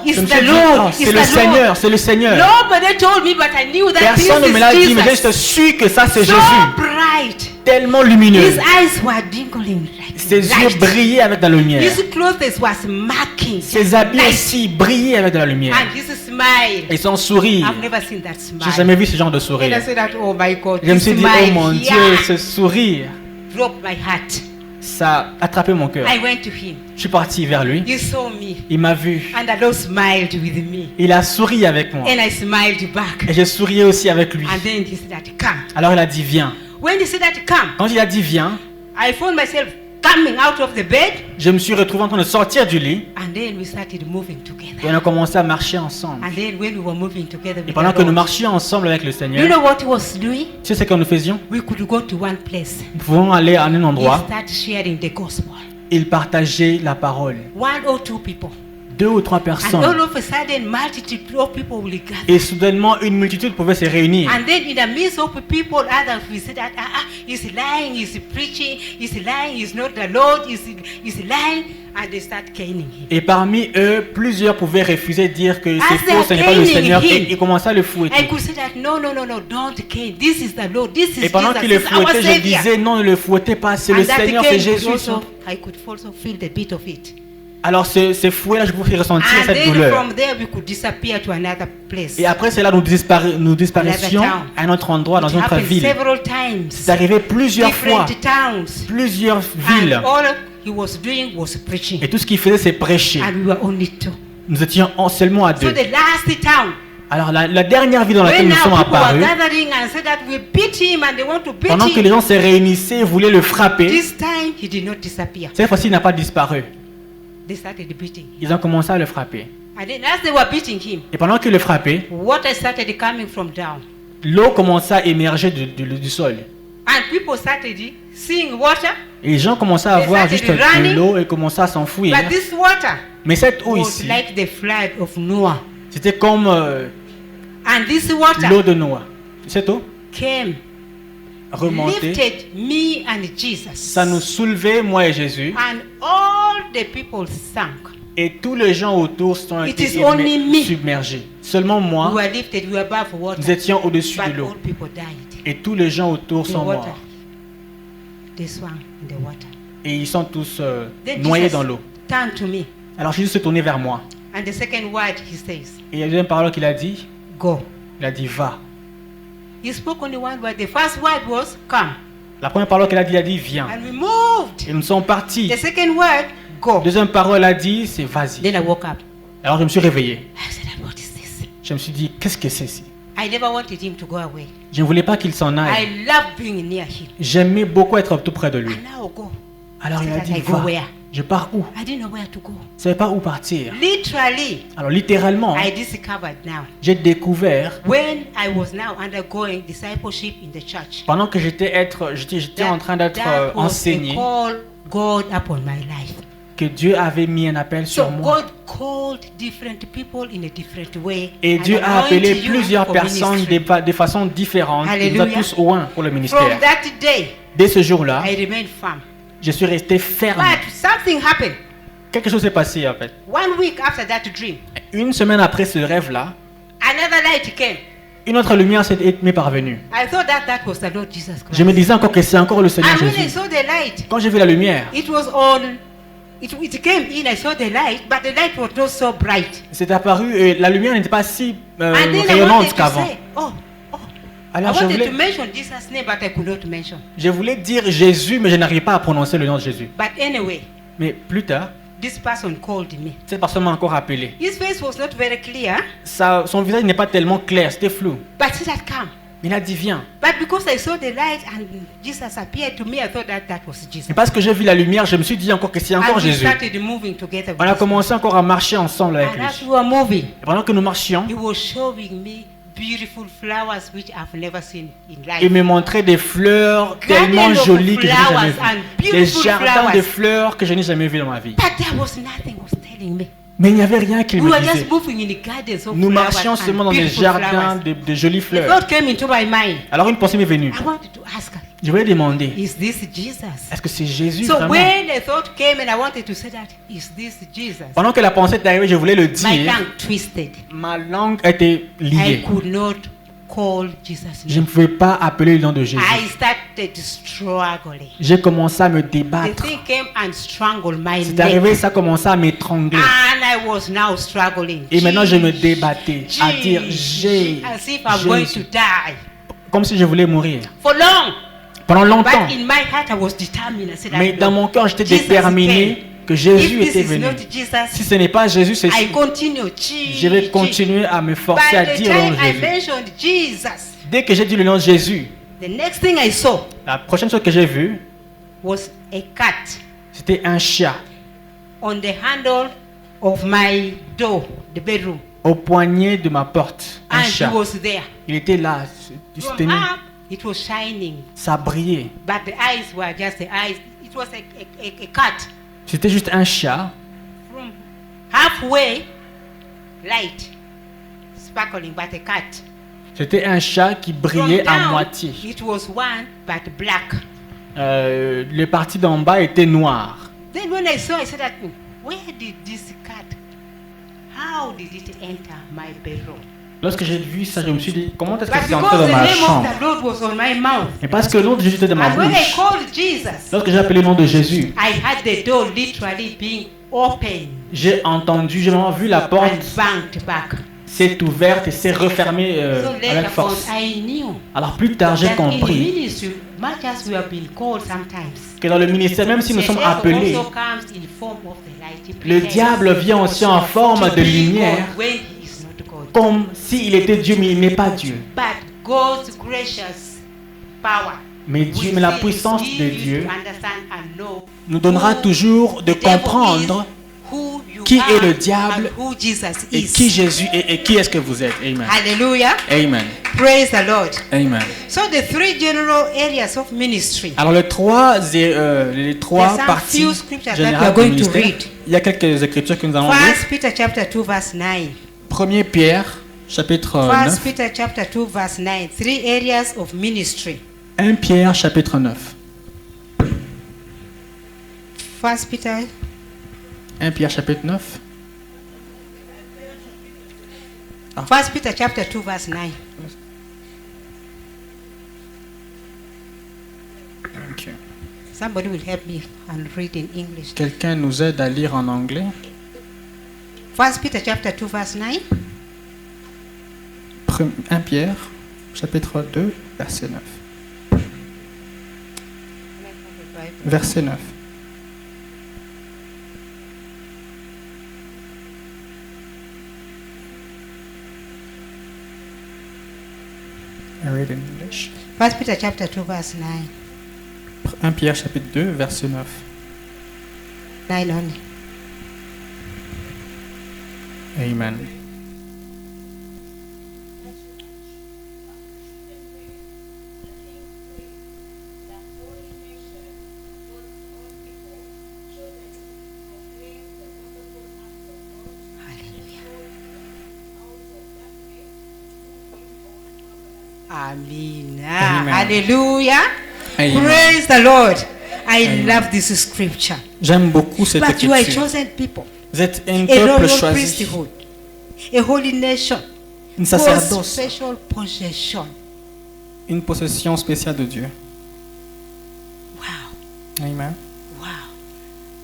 it's je me suis the dit, Lord. oh, It's c'est le the Seigneur, Lord. c'est le Seigneur. Nobody told me, but I knew that this Personne ne me l'a dit, mais is je te Jesus. suis que ça c'est So Jésus. bright. Tellement lumineux. His eyes were twinkling like Ses yeux light. brillaient avec de la lumière. His clothes was marking. Ses habits light. aussi brillaient avec de la lumière. And his smile. Et son sourire. I've never seen that smile. J'ai jamais vu ce genre de And I sourire. said that, oh my God, Je me this suis dit, smile oh mon here Dieu, ce sourire, broke my heart. ça a attrapé mon cœur. I went to him. Je suis parti vers lui. He saw me. Il m'a vu. And the Lord smiled with me. Il a souri avec moi. And I smiled back. Et j'ai sourié aussi avec lui. And then he said that, come. Alors il a dit, viens. When he said that, come, Quand il a dit, viens, I found myself coming out of the bed. je me suis retrouvé en train de sortir du lit. And then we started moving Et together. on a commencé à marcher ensemble. And then when we were moving together Et with pendant the que nous Lord, marchions ensemble avec le you Seigneur, know what he was doing? tu sais ce que nous faisions? We could go to one place. Nous pouvons aller à un He endroit. started sharing the gospel. Il partageait la parole. 1 or 2 people. 2 ou 3 And all personnes. of a sudden, multitude of people will gather. Et soudainement, une multitude pouvait se réunir. And then in the midst of people, others will say that, he's lying, he's preaching, he's lying, he's not the Lord, he's lying. And they start caning him. Et parmi eux, plusieurs pouvaient refuser de dire que As c'est they faux, are ce n'est pas le caning Seigneur. him, Et ils commençaient à le I fouetter. could say that, no, don't cane. This is the Lord, this is Et pendant Jesus, qu'ils le this is our fouettaient, je Savior. disais non, ne le fouettez pas, c'est le And that Seigneur, c'est cane Jésus. could also, I could also feel the beat of it. Alors ce fouet-là, je pouvais ressentir And cette then douleur. from there, we could disappear to another place. Et après cela, nous disparaissions Another town. à un autre endroit, dans It une autre happened ville. several times. C'est arrivé plusieurs fois, Different towns. plusieurs And villes. all he was doing was preaching. Et tout ce qu'il faisait, c'est prêcher. And we were only 2. Nous étions seulement à So 2. the last town, Alors la dernière ville dans laquelle when nous sommes now people were apparus, gathering and said that we beat him and they want to beat pendant que les him, gens se réunissaient et voulaient le frapper, this time he did not disappear. cette fois-ci, il n'a pas disparu. They started beating him. Ils ont commencé à le frapper. And then as they were beating him, Et pendant qu'ils le frappaient, water started coming from down. l'eau commençait à émerger du sol. And people started seeing water, Et les gens commençaient à They voir started juste running. de l'eau et commençaient à s'enfuir. but this water Mais cette eau was ici, like the flood of Noah. c'était comme And this water l'eau de Noah. Cette eau came, remontait. lifted me and Jesus. Ça nous soulevait, moi et Jésus. And all the people sank. Et tous les gens autour sont It été is only me. submergés. Seulement We moi, were lifted, we were above water. nous étions au-dessus But de l'eau. all people died. Et tous les gens autour The sont water. morts. They swam in the water. Et ils sont tous Then noyés Jesus dans l'eau. turned to me. Alors Jésus s'est tourné vers moi. And the second word he says, Et il y a une deuxième parole qu'il a dit. go. Il a dit va. He spoke only one word. The first word was come. La première parole qu'il a dit viens. And we moved. Et nous sommes partis. The second word, go. Deuxième parole a dit c'est vas-y. Then I woke up. Alors je me suis réveillé. I said, what is this? Je me suis dit qu'est-ce que c'est ici? I never wanted him to go away. Je ne voulais pas qu'il s'en aille. I love being near him. J'aimais beaucoup être tout près de lui. And now go. Alors il a I dit go va. where? Je pars où? I didn't know where to go. Je ne savais pas où partir. Literally, Alors littéralement, I discovered now. j'ai découvert When I was now undergoing discipleship in the church, pendant que j'étais en train d'être that was enseigné a call God upon my life. que Dieu avait mis un appel So sur moi. God called different people in a different way. Et and Dieu a appelé anointed you plusieurs for personnes ministry. de façon différente. Il nous a Alléluia. tous oints pour le From ministère. that day, Dès ce jour-là, I remained firm. je suis resté ferme. But something happened. Quelque chose s'est passé en fait. 1 week after that dream, Une semaine après ce rêve-là, another light came. une autre lumière m'est parvenue. I thought that was the Lord Jesus Christ. Je me disais encore que c'est encore le Seigneur And when I Jésus. saw the light, Quand j'ai vu la lumière, it was on. It came in. I saw the light, but the light was not so bright. c'est apparu et la lumière n'était pas si And then I rayonnante wanted to qu'avant. say, oh. I Alors je wanted to voulais, mention Jesus' name, but I could not mention. je voulais dire Jésus, mais je n'arrivais pas à prononcer le nom de Jésus. But anyway, Mais plus tard, this person called me. cette personne m'a encore appelé. His face was not very clear, Son visage n'est pas tellement clair, c'était flou. but he said, come. Il a dit viens. But because I saw the light and Jesus appeared to me, I thought that was Jesus. Et parce que j'ai vu la lumière, je me suis dit encore que c'est encore And we Jésus. started moving together. On a commencé encore à marcher ensemble avec And lui. as we were moving, Et pendant que nous marchions, he was showing me beautiful flowers which I've never seen in life. il me montrait des fleurs Garden tellement of jolies que je n'ai jamais flowers vues. and Des beautiful jardins de flowers. fleurs que je n'ai jamais vus dans ma vie. But there was nothing was telling me. Mais il n'y avait rien qu'il We me were disait. just moving in the gardens of Nous flowers marchions and seulement dans des beautiful jardins flowers. de jolies The fleurs. thought came into my mind. Alors une pensée m'est venue. I wanted to ask her, Je voulais demander, is this Jesus? est-ce que c'est Jésus So vraiment? when the thought came and I wanted to say that, is this Jesus? Pendant que la pensée est arrivée, je voulais le My dire. tongue twisted. Ma langue était I liée. could not call Jesus' Je ne name. pouvais pas appeler le nom de Jésus. I started struggling. J'ai commencé à me The débattre. thing came and strangled my C'est arrivé, neck. ça a commencé à m'étrangler. And I was now struggling. Et maintenant, je me débattais à dire As if I'm going to Jésus, die. comme si je voulais mourir. For long. Pendant longtemps. But in my heart, I was determined. I said, Mais I dans know. mon cœur, j'étais Jesus déterminé came. que Jésus If était this is venu. not Jesus, Si ce n'est pas Jésus, c'est I continue. je vais continuer à me forcer à By the dire le nom time de I Jésus. mentioned Jesus, Dès que j'ai dit le nom de Jésus, the next thing I saw la prochaine chose que j'ai vue, was a cat c'était un chat on the handle of my door, the bedroom. au poignet de ma porte. Un And he chat. was there. Il était là. From C'était up, it was shining. ça brillait. But the eyes were just the eyes. It was a cat. C'était juste un chat. From halfway, light, sparkling, but a cat. C'était un chat qui From brillait à down, moitié. it was one, but black. Les parties d'en bas étaient noires. Then when I saw, I said, where did this cat, how did it enter my bedroom? Lorsque j'ai vu ça, je me suis dit, comment est-ce que But c'est entré because dans the ma name chambre? of the Lord was on my mouth, Et parce que le nom de Jésus était dans ma and when I bouche. called Jesus, Lorsque j'ai appelé le nom de Jésus, I had the door literally being open j'ai j'ai vraiment vu la and porte banged back. s'est ouverte et s'est refermée So avec later on, force. I knew Alors plus tard, j'ai that in compris ministry, much as we have been called sometimes, que dans le ministère, même si nous the sommes devil appelés, also comes in form of the light. He le pretends diable vient aussi en forme to de be lumière, God when he is not God. comme s'il était Dieu, mais il n'est pas Dieu. But God's gracious power Mais Dieu, mais la puissance de He Dieu used to understand and know nous donnera who toujours de the devil comprendre is, who you qui are, est le diable and who Jesus et is. qui Jésus est et qui est-ce que vous êtes. Amen. Hallelujah. Amen. Praise the Lord. Amen. So the three general areas of ministry. Alors les trois There's some parties few scriptures that we générales are du going to ministère. read. Il y a quelques écritures que nous allons lire. 1 Peter chapter 2 verse 9. 1 Pierre, chapitre 1 9. Peter chapter 2 verse 9. Three areas of ministry. 1 Pierre, chapitre 9. 1 Peter 1 Pierre, chapitre 9. 1 Peter chapter 2 verse 9. Ok. Somebody will help me and read in English. Quelqu'un nous aide à lire en anglais. 1 Peter chapter 2 verse 9. 1 Pierre, chapitre 2, verset 9. Verset 9. I read in English. 1 Peter chapter 2 verse 9. 1 Pierre, chapitre 2, verset 9. 9 only. Amen. Amen. Amen. Hallelujah. Amen. Praise the Lord. I Amen. love this scripture. J'aime beaucoup cette But you are a écriture. chosen people, Vous êtes un a peuple royal choisi, priesthood, a holy nation, une God's sacerdoce, special possession. une possession spéciale de Dieu. Wow. Amen. Wow.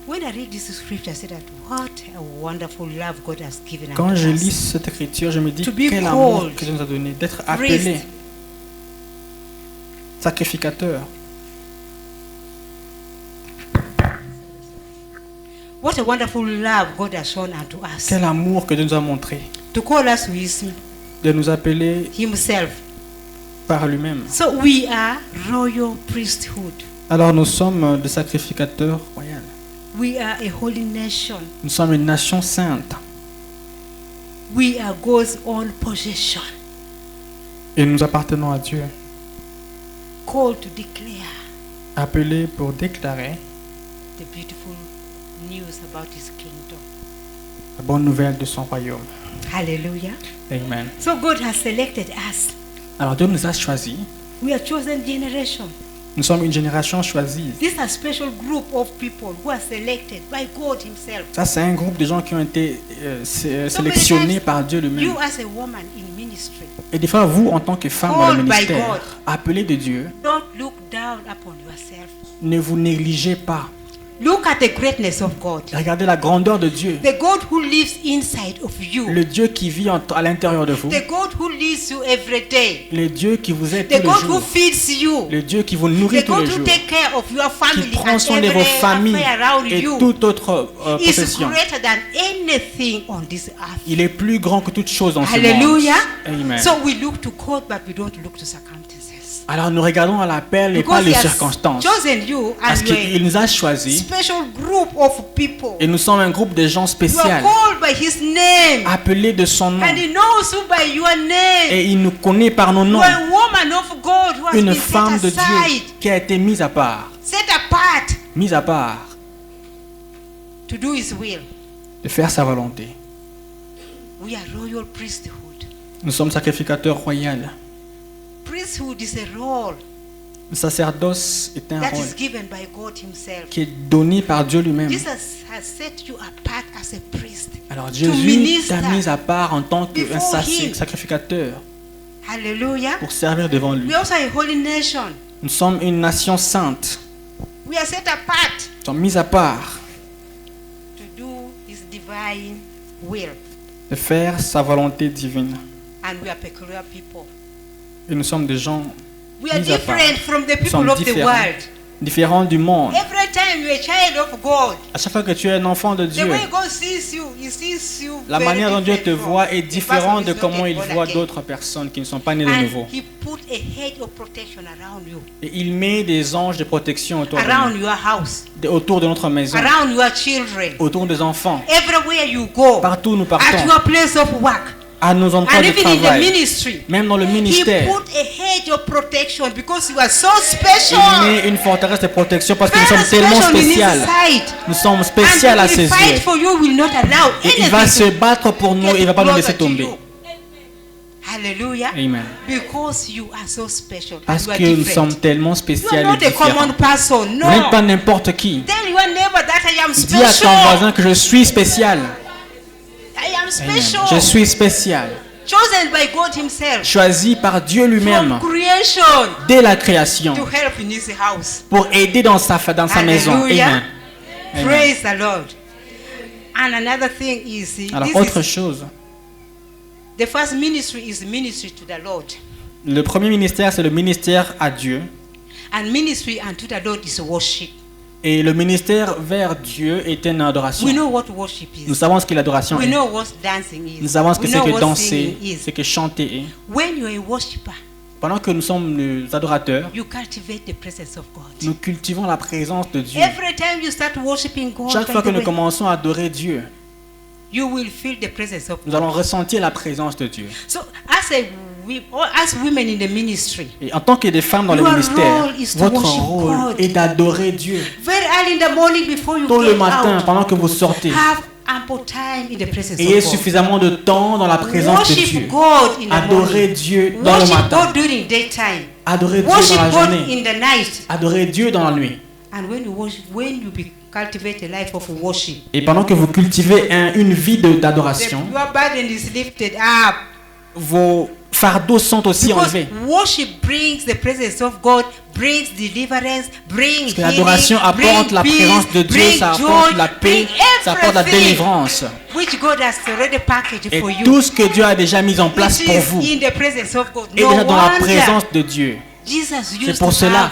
When I read this scripture, I say that what a wonderful love God has given Quand unto je us. lis cette écriture, je me dis To be quel amour called que Dieu nous a donné, d'être priest. appelé sacrificateur. What a wonderful love God has shown unto us. Quel amour que Dieu nous a montré, To call us with de nous appeler Himself. par lui-même. So we are royal priesthood. Alors nous sommes des sacrificateurs royaux. We are a holy nation. Nous sommes une nation sainte We are God's own possession. et nous appartenons à Dieu, Called to declare appelés pour déclarer the beautiful news about His kingdom. la bonne nouvelle de son royaume. Hallelujah. Amen. So God has selected us. Alors Dieu nous a choisis. We are chosen generation. Nous sommes une génération choisie. This is a special group of people who are selected by God Himself. Ça, c'est un groupe de gens qui ont été sélectionnés par Dieu lui-même. You as a woman in ministry, Et des fois, vous, en tant que femme dans le Called by ministère, God. appelés de Dieu, don't look down upon yourself. ne vous négligez pas. Look at the greatness of God. Regardez la grandeur de Dieu. The God who lives inside of you. Le Dieu qui vit à l'intérieur de vous. The God who leads you every day. Le Dieu qui vous aide The tous les God who jours. feeds you. Le Dieu qui vous nourrit The tous God les who jours. take care of your Qui family prend and soin de every vos familles affair around et you toute autre is possession. greater than anything on this earth. Il est plus grand que toute chose dans ce monde. Hallelujah. Amen. So we look to God, but we don't look to circumstances. Alors nous regardons à l'appel et pas Because les He has circonstances. chosen you Parce as a qu'il nous a choisis special group of people. et nous sommes un groupe de gens You spéciaux, are called by His name, appelés de son nom. and He knows you by your name. Et il nous connaît par nos You noms. are a woman of God who has Une been femme set de Dieu aside, qui a été mise à part. set apart Mise à part to do His will. de faire sa volonté. We are royal priesthood. Nous sommes sacrificateurs royaux. Priesthood is a role Le sacerdoce est un that rôle is given by God Himself. qui est donné par Dieu lui-même. Jesus has set you apart as a priest. Alors to Jésus minister t'a mis à part en tant qu'un before Him. sacrificateur Hallelujah. pour servir devant lui. We also are a holy nation. Nous sommes une nation sainte. We are set apart Nous sommes mis à part to do His divine will. de faire sa volonté divine. And we are peculiar people. Et nous sommes des gens We are mis à part. different from the Nous people sommes of the différents. world. Différents du monde. Every time you're a child of God, À chaque fois que tu es un enfant de the Dieu, way God sees you, He sees you la very manière dont Dieu te different from voit est the différente de person who is comment not il born voit again. d'autres personnes qui ne sont pas nées de And nouveau. He put a hedge of protection around you, Et il met des anges de protection autour de around nous, your house, autour de notre maison, around your children, autour des enfants. everywhere you go, Partout où nous at partons, your place of work, à nos endroits and de even in the travail, ministry. même dans le He ministère. put a hedge of protection because you are so Il special. met une forteresse de protection parce que nous Very sommes tellement special in His spéciales. sight. Nous sommes And spéciales à He ses will fight yeux. for you, will not allow Et il va anything se to battre pour nous et il ne va pas nous laisser closer to tomber. you. Hallelujah. Amen. Because you are so special. Parce and que you are nous sommes different. tellement You are spéciales et not a common différents. person. Vous n'êtes pas No. n'importe qui. Tell your neighbor that I am Dis à ton special. voisin que je suis spécial. I am Amen. special. Je suis spécial. chosen by God Himself choisi par Dieu lui-même from creation dès la création to help in His house. pour aider dans sa maison. Hallelujah. Amen. Amen. Praise the Lord. And another thing is, Alors, this autre is, chose, the first ministry is ministry to the Lord. le premier ministère, c'est le ministère à Dieu. And ministry unto the Lord is worship. Et le ministère vers Dieu est une adoration. We know what worship Nous is. savons ce que l'adoration We est. know what dancing is. Nous savons ce que We c'est know que what danser, singing is. ce que chanter est. When you are a worshiper, Pendant que nous sommes les adorateurs, you cultivate the presence of God. nous cultivons la présence de Dieu. Every time you start worshiping God, Chaque fois by que the nous way, commençons à adorer Dieu, you will feel the presence of nous God. allons ressentir la présence de Dieu. So, as women in the ministry, Et en tant que des femmes dans le Your ministère, role is to votre worship rôle God. est d'adorer Dieu. very early in the morning before you Tôt le get matin, out, pendant que vous sortez, have ample time in the presence ayez of God. suffisamment de temps dans la présence de Dieu. Worship God in the Adorez morning. Dieu dans le Worship matin. God during daytime. Adorez Dieu Worship dans la God journée. in the night. Adorez Dieu dans la nuit. And when you worship, cultivate a life of worship, Et pendant que vous cultivez une vie d'adoration, your burden is lifted up. vos fardeaux sont aussi Because enlevés. worship brings the presence of God, brings deliverance, brings Parce que l'adoration healing, apporte la brings présence de peace, Dieu, brings ça joy, apporte la paix, brings ça apporte la everything délivrance. which God has already packaged Et for you. tout ce que Dieu a déjà mis en place Which pour is vous in the presence of God. est No déjà dans la wonder présence de Dieu. Jesus C'est used pour to cela have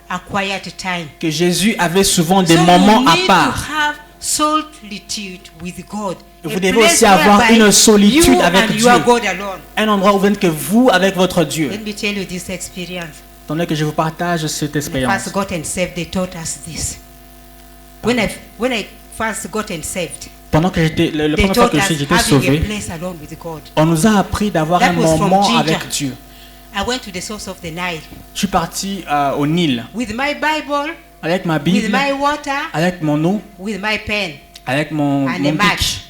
a quiet time. que Jésus avait souvent des So moments you à need part. to have solitude with God. Vous A devez place aussi avoir whereby une solitude you avec and Dieu. your God alone. Un endroit où vous n'êtes que vous avec votre Dieu. Let me tell you this experience. Tandis que je vous partage cette When I expérience. first got and saved, they taught us this. When I first got and saved, Pendant que j'étais, la they première fois taught que us j'étais having a sauvé, place alone with God. on nous a appris d'avoir That un was from moment Ginger. avec Dieu. I went to the source of the Nile Je suis parti au Nil with my Bible, avec ma with Bible, my water, avec mon eau, with my pen, avec mon and a bic match,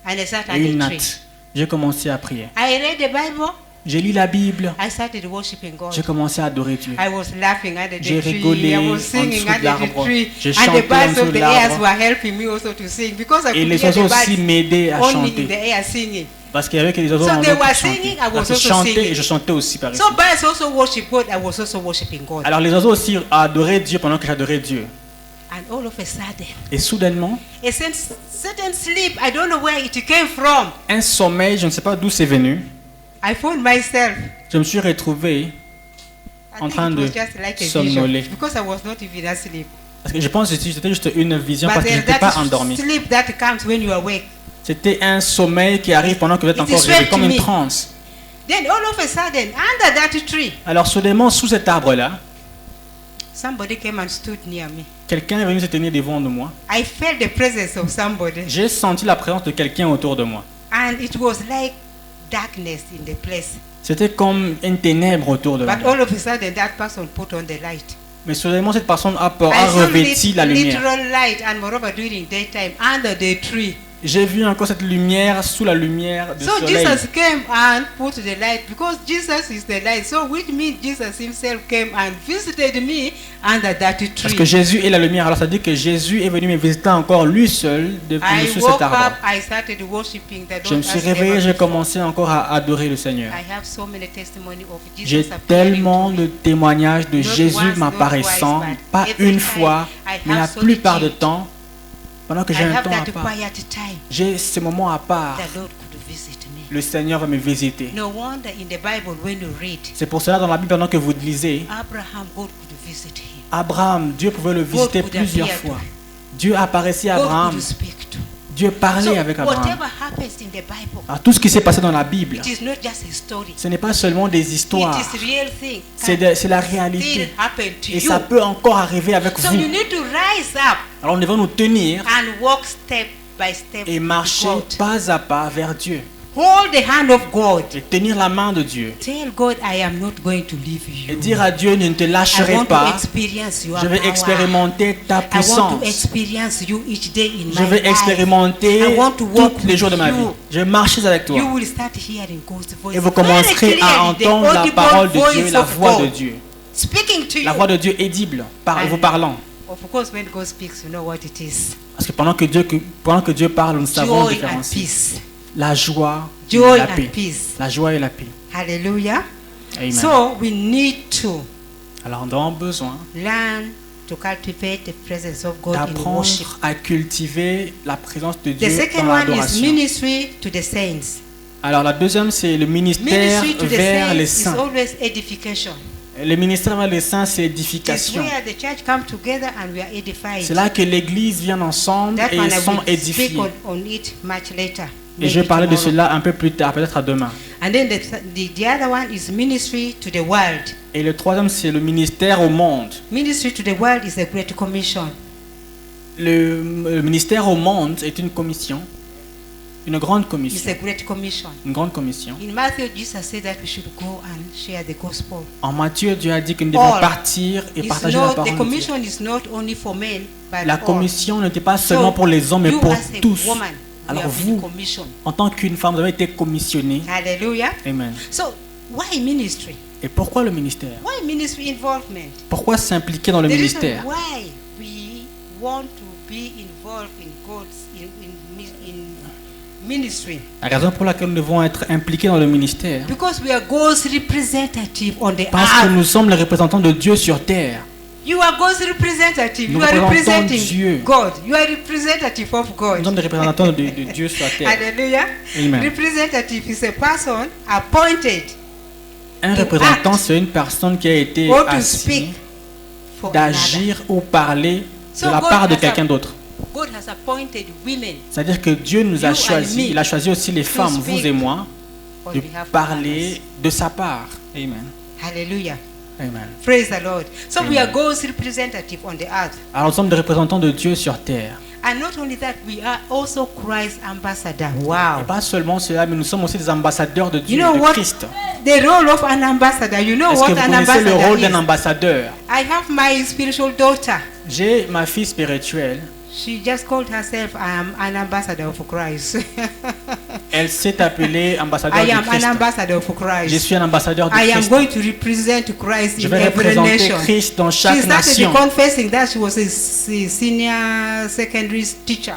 and I sat et une under a tree. natte. J'ai commencé à prier. I read the Bible. J'ai lu la Bible. I started worshiping God. J'ai commencé à adorer Dieu. I was laughing under the J'ai tree. rigolé I en was singing dessous de under the l'arbre. tree. J'ai And chanté the birds en dessous of de the airs l'arbre. were helping me also to sing because I Et could les hear the oiseaux aussi birds m'aidaient à only in chanter. the air singing. Parce qu'il y avait que les oiseaux So en they haut qui were chantaient. singing, I was Alors, ils also chantaient singing. et je chantais aussi par ici. So birds also worship God. I was also worshiping God. Alors les oiseaux aussi adoraient Dieu pendant que j'adorais Dieu. And all of a sudden, Et soudainement, a certain sleep, I don't know where it came from. un sommeil, je ne sais pas d'où c'est venu, I found myself. je me suis retrouvé I en think train it de was just like a somnoler. vision because I was not even asleep. Parce que je pense que c'était juste une vision parce But que je there's n'étais pas that endormi. sleep that comes when you awake. C'était un sommeil qui arrive pendant que vous êtes It encore is réveillé, swept comme une me. transe. Then all of a sudden, under that tree, Alors soudainement, sous cet arbre-là, somebody came and stood near me. quelqu'un est venu se tenir devant de moi. I felt the presence of somebody. J'ai senti la présence de quelqu'un autour de moi. And it was like darkness in the place. C'était comme une ténèbre autour de moi. But all of a sudden, that person put on the light. Mais soudainement, cette personne a I saw revêti la lumière. literal light, and moreover during daytime, under the tree. J'ai vu encore cette lumière sous la lumière du So soleil. Jesus came and put the light, because Jesus is the light. So which means Jesus himself came and visited me under that Parce que tree. Jésus est la lumière. Alors ça dit que Jésus est venu me visiter encore lui seul I dessus woke cet arbre. up, I started worshiping the Je me Lord suis as réveillé, never j'ai before. commencé encore à adorer le Seigneur. I have so many testimony of Jesus J'ai appearing tellement to de me. témoignages de Not Jésus once, m'apparaissant, not twice, but pas every une time fois, I mais la have plupart du solitude. temps, pendant que I j'ai un have temps à that part, quiet time. j'ai ces moments à part, The Lord could visit me. le Seigneur va me visiter. No wonder in the Bible when you read, C'est pour cela dans la Bible, pendant que vous lisez, Abraham, God could visit him. Abraham, Dieu pouvait le visiter could plusieurs appear to fois. Dieu apparaissait à God Abraham, could speak to. Dieu parlait So avec Abraham. whatever happens in the Bible, Alors, tout ce qui s'est passé dans la Bible, it is not just a story. ce n'est pas seulement des histoires, It is real thing. c'est la Still réalité. happen to Et you. ça peut encore arriver avec So vous. you need to rise up Alors nous devons nous tenir and walk step by step et with marcher God. pas à pas vers Dieu. Hold the hand of God. Et tenir la main de Dieu. Tell God, I am not going to leave Et you. dire à Dieu, je ne te I lâcherai want to pas. experience your Je vais power. expérimenter ta I want to puissance. experience you each day in Je my vais life. expérimenter I want to walk tous les jours de ma with vie. you. Je vais marcher avec toi. You will start hearing God's voice. Et vous very commencerez à clearly, the entendre la audible parole de Dieu, voice la of voix de God Dieu. Speaking to you. La voix de Dieu édible, And vous parlant. Of course, when God speaks, you know what it is. Parce que pendant que Dieu parle, nous savons Joy and différencier. peace. la joie et joy la and paix. peace. La joie et la paix. Hallelujah. Amen. So we need to Alors nous avons besoin learn to cultivate the presence of God in worship. d'apprendre à cultiver la présence de The Dieu second dans one is l'adoration. ministry to the saints. Alors la deuxième, c'est le ministère Ministry to the vers les saints is saints. always edification. Le ministère vers les saints, c'est It's édification. where the church come together and we are edified. C'est là que l'Église vient ensemble That et one I sont will speak édifiés. on it much later. Et je vais maybe parler de tomorrow. cela un peu plus tard, peut-être à demain. And then the other one is ministry to the world. Et le troisième, c'est le ministère au monde. Ministry to the world is a great commission. Le ministère au monde est une commission, une grande It's commission. a great commission. Une grande commission. In Matthew, Jesus said that we should go and share the gospel. En Matthieu, Dieu a dit que nous devons All. partir et It's partager la not, parole the de Dieu. commission is not only for men, but La all. commission n'était pas So, seulement pour les hommes, mais you pour as a tous. woman, you Alors have been vous, commissioned. en tant qu'une femme, vous avez été commissionnée. Hallelujah. Amen. So, why ministry? Et pourquoi le ministère? Why ministry involvement? Pourquoi s'impliquer dans le The reason ministère? why we want to be involved in God's in ministry, La raison pour laquelle nous devons être impliqués dans le ministère, because we are God's representative on the parce que earth. nous sommes les représentants de Dieu sur terre. You are God's representative. Nous You are représentons representing Dieu. God. You are representative of Nous God. sommes des représentants de Dieu sur terre. Hallelujah. Amen. Representative is a person appointed Un to représentant, act c'est une personne qui a été or to assignée speak for another. d'agir ou parler So de la God part de has quelqu'un d'autre. God has appointed women C'est-à-dire que Dieu nous You a and choisis, me il a choisi aussi les femmes, speak vous et moi, on de behalf of parler others. de sa part. Amen. Hallelujah. Amen. Praise the Lord. So we are Amen. God's representative on the earth. Alors nous sommes des représentants de Dieu sur terre. And not only that, we are also Christ's ambassador. Et Wow. pas seulement cela, mais nous sommes aussi des ambassadeurs de Dieu, You know de what? Christ. The role of an ambassador. You know Est-ce que what vous an connaissez le ambassador rôle d'un is? ambassadeur? I have my spiritual daughter. J'ai ma fille spirituelle. She just called herself an ambassador of Christ. Elle s'est appelée ambassadeur I de am an Christ. ambassador of Je Christ. suis un ambassadeur de I am Christ. going to represent Christ Je in vais every représenter nation. Christ dans She chaque started nation. confessing that she was a senior secondary teacher.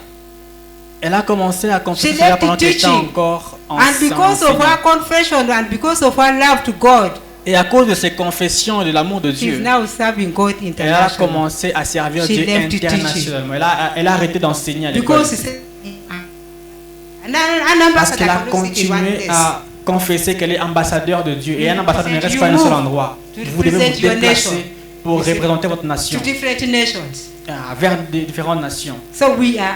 Elle a commencé à confesser She cela left pendant qu'elle était teaching. encore And enceinte. because of her confession and because of her love to God, Et à cause de ses confessions et de l'amour de she's Dieu, now serving God elle a internationally. commencé à servir She Dieu left internationalement. Elle a arrêté d'enseigner à l'école. Because she said, an Parce qu'elle a ambassador cannot sit in one continué place. à confesser qu'elle est ambassadeur de Dieu. Et un You ambassadeur ne reste you pas à un seul move endroit. to Vous devez represent vous your déplacer nation. pour You see, représenter votre nation To different nations. vers des différentes nations. So we are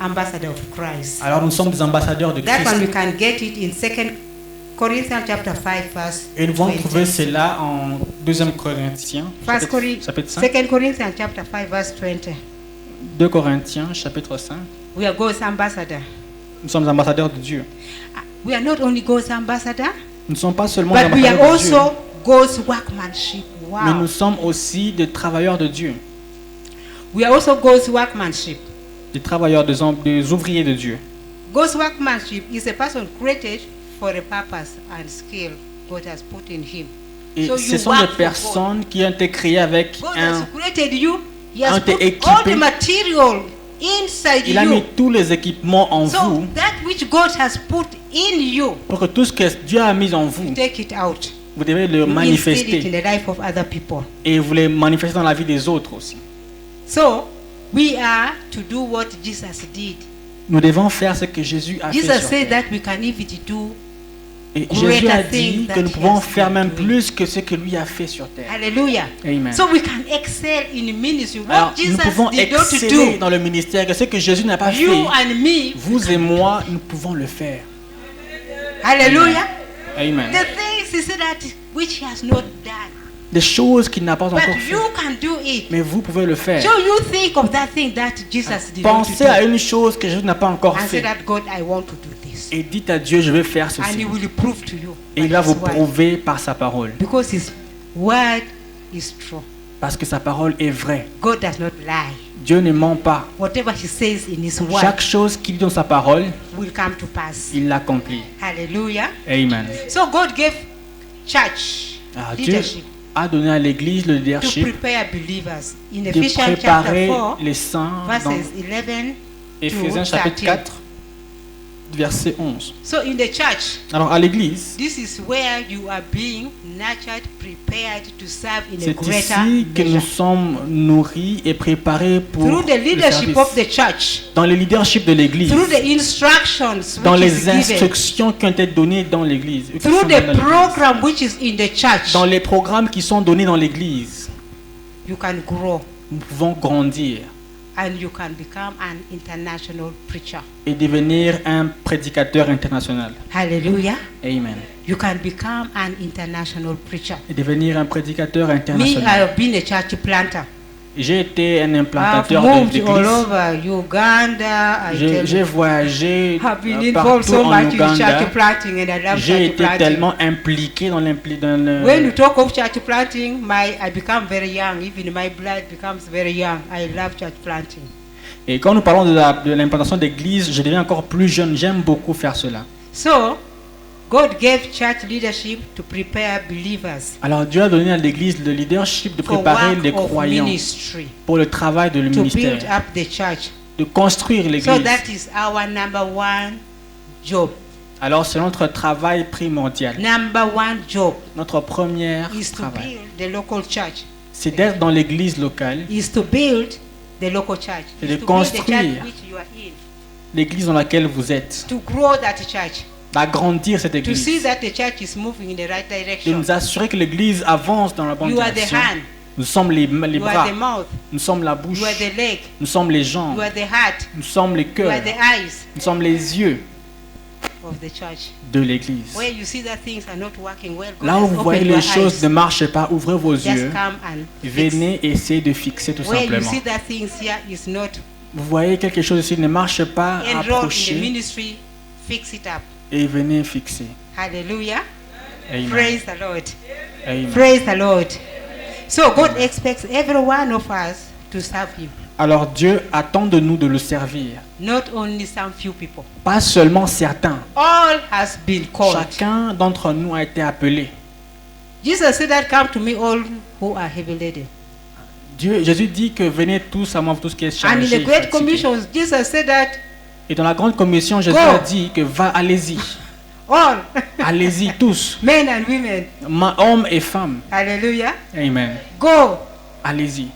ambassador of Christ. Alors nous sommes des ambassadeurs de That one we Christ. can get it in 2 Corinthians chapter 5 verse Et nous pouvons 20. trouver cela en 2 Corinthiens, First chapitre 5. 2 Corinthians chapter 5 verse 20. 2 Corinthiens, chapitre 5. We are God's ambassador. Nous sommes ambassadeurs de Dieu. We are not only God's ambassador, Nous ne sommes pas seulement des but we are ambassadeurs de Dieu, also God's workmanship. mais Wow. nous sommes aussi des travailleurs de Dieu, We are also God's workmanship. des travailleurs, des ouvriers de Dieu. God's workmanship is a person created for a purpose and skill God has put in him. Et So ce you sont work des for personnes qui ont été créées avec God has un... created you. He un has put équipé. all the material inside Il a mis you. tous les équipements en So vous that which God has put in you, pour que tout ce que Dieu a mis en vous, take it out. vous devez le You instill it in manifester. the life of other people. Et vous les manifestez dans la vie des autres aussi. So we are to do what Jesus did. Nous devons faire ce que Jésus a fait Jesus sur said terre. that we can even do. Et greater Jésus a things dit that que nous he pouvons has faire been même doing. plus que ce que lui a fait sur terre. Hallelujah. Amen. So we can excel in ministry. Alors, What nous Jesus pouvons did not exceller do, dans le ministère, que ce que Jésus n'a pas you fait, and me. vous et moi, nous pouvons le faire. Hallelujah. Amen. The things he said that which he has not done, Des choses qu'il n'a pas but encore fait, you can do it. mais vous pouvez le faire. So you think of that thing that Jesus did not Pensez à do, une chose que Jésus n'a pas encore and say fait. that God, I want to do this, Et dites à Dieu, je vais faire and ceci. He will prove to you. Et il by va His vous word. prouver par sa parole. Because His word is true. Parce que sa parole est vraie. God does not lie. Dieu ne ment pas. Whatever He says in His word Chaque chose qu'il dit dans sa parole, will come to pass. il l'accomplit. Hallelujah. Amen. So God gave church Alors Dieu leadership a donné à l'Église le to leadership prepare believers. In de Ephesians chapter préparer 4, les saints dans verses 11 Éphésiens to chapitre 13. 4, verset 11. So in the church, Alors à l'église, this is where you are being nurtured, prepared to serve in a c'est greater ici que nous measure. sommes nourris et préparés pour Through the le leadership service. of the church, Dans le leadership de l'église, through the instructions dans which les is given, instructions qui ont été données dans l'église, through the program which is in the church, dans les programmes qui sont donnés dans l'église, you can grow nous pouvons grandir and you can become an international preacher. et devenir un prédicateur international. Hallelujah. Amen. You can become an international preacher. Et devenir un prédicateur Me, I international. have been a church planter. J'ai été un I've implantateur moved d'église. all over Uganda. J'ai voyagé I've been involved partout so en much in Ouganda. church planting and I love J'ai church été planting. tellement impliqué dans When you talk of church planting, I become very young. Even my blood becomes very young. I love church planting. Et quand nous parlons de l'implantation d'église, je deviens encore plus jeune. J'aime beaucoup faire cela. So, God gave church leadership to prepare believers Alors Dieu a donné à l'église le leadership de for préparer work les of croyants ministry, pour le travail de le to build ministère, up the church. de construire So l'église. that is our number one job. Alors c'est notre travail primordial. Number one job Notre premier is to travail, build the local church. c'est d'être dans l'église locale, Is to build the local church. C'est Is de to build the construire. church which you are in. l'église dans laquelle vous êtes, To grow that church. d'agrandir cette To see église, that the church is moving in the right de direction. nous assurer que l'église avance dans la bonne You are the direction. hand. Nous sommes les You bras, are the mouth. nous sommes la bouche, You are the leg. nous sommes les jambes, You are the heart. nous sommes les You cœurs, are the eyes nous sommes les yeux of the church. de l'église. Where you see that things are not working well, God Là où has vous voyez opened les your choses eyes. ne marchent pas, ouvrez vos Just yeux, come and fix. venez essayer de fixer tout Where you simplement. see that things here is not Vous voyez quelque chose ici ne marche pas, enrolled in the approchez ministry, fix it up. et venez fixer. Hallelujah. Amen. Praise the Lord. Amen. Praise the Lord. So God expects every one of us to serve Him. Alors Dieu attend de nous de le servir. Not only some few people. Pas seulement certains. All has been called. Chacun d'entre nous a été appelé. Jesus said that come to me all who are heavy laden. Jésus dit que venez tous à moi, tous qui êtes And in chargés. the Great fatigués. Commission, Jesus said that Et dans la grande commission, Jésus Go. a dit que allez-y, all, allez-y tous, men and women, hommes et femmes. hallelujah, Amen. go. Allez-y.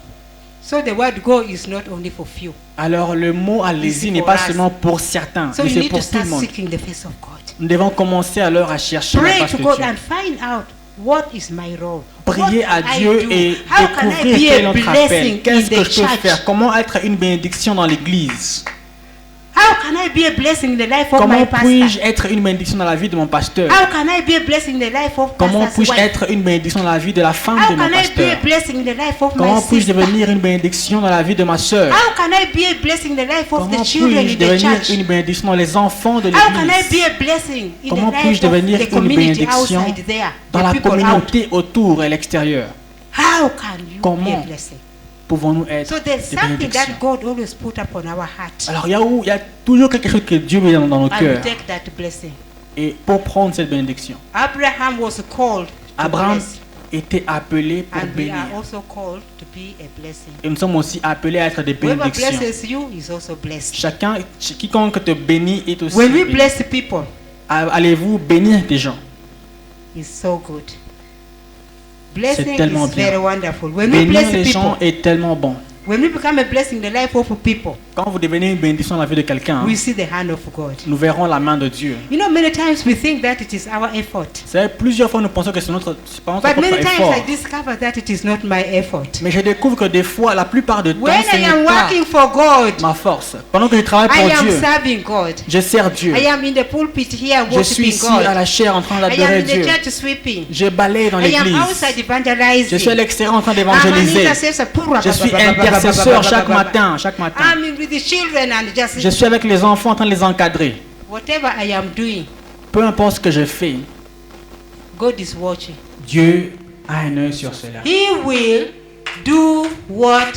So the word go is not only for few. Alors le mot Easy allez-y n'est for pas us. seulement pour certains, So mais you c'est need to pour tout start le monde. seeking the face of God. Nous devons commencer alors à chercher la Pray face to de God Dieu. and find out what is my role. Prier What à can I Dieu do? et How can I découvrir be quel est a notre blessing appel. Qu'est-ce in que the je peux church? faire? Comment être une bénédiction dans l'église? How can I be a blessing in the life of Comment my pastor? puis-je être une bénédiction dans la vie de mon pasteur? How can I be a blessing in the life of Comment pastor's puis-je wife? être une bénédiction dans la vie de la femme How de mon can I be a pasteur? blessing in the life of my Comment puis-je sister? devenir une bénédiction dans la vie de ma sœur? How can I be a blessing in the life of Comment the children puis-je in the devenir church? une bénédiction dans les enfants de How can I be l'église? a blessing in Comment the puis-je life of devenir the une community bénédiction outside there? dans The la people out. communauté autour et à l'extérieur? How can you be Comment a blessing? Pouvons-nous être So there's des something that bénédictions? God always put upon our heart. Alors il y a toujours quelque chose que Dieu met dans nos And we cœurs. take that blessing. Et pour prendre cette bénédiction, Abraham was called to Abraham bless. était appelé pour And we bénir. are also called to be a blessing. Et nous sommes aussi appelés à être des Whoever bénédictions. blesses you is also blessed. Quiconque te bénit est aussi When we béni. bless people, Allez-vous bénir des gens? it's so good. Blessing tellement is bien. very wonderful. When we Bénir bless les gens people, est tellement bon. when we become a blessing in the life of people, Quand vous devenez une bénédiction dans la vie de quelqu'un, we see the hand of God. nous verrons la main de Dieu. You know, many times we think that it is our effort. Vous savez, plusieurs fois nous pensons que c'est pas notre But propre many times effort. I discover that it is not my effort. Mais je découvre que des fois, la plupart du temps, When ce I am n'est pas working for God, ma force. Pendant que je travaille I pour am Dieu, serving God. je sers Dieu. I am in the pulpit here Je suis worshiping ici à God. la chair en train I am d'adorer in the Dieu. church sweeping. Je balaye dans I am l'église. outside Je suis à evangelizing. l'extérieur en train I'm an d'évangéliser. intercessor. Je suis intercesseur chaque matin, chaque matin. I'm with the children and just Je suis avec les enfants en train de les encadrer. whatever I am doing, Peu importe ce que je fais, God is watching. Dieu a un œil sur cela. He will do what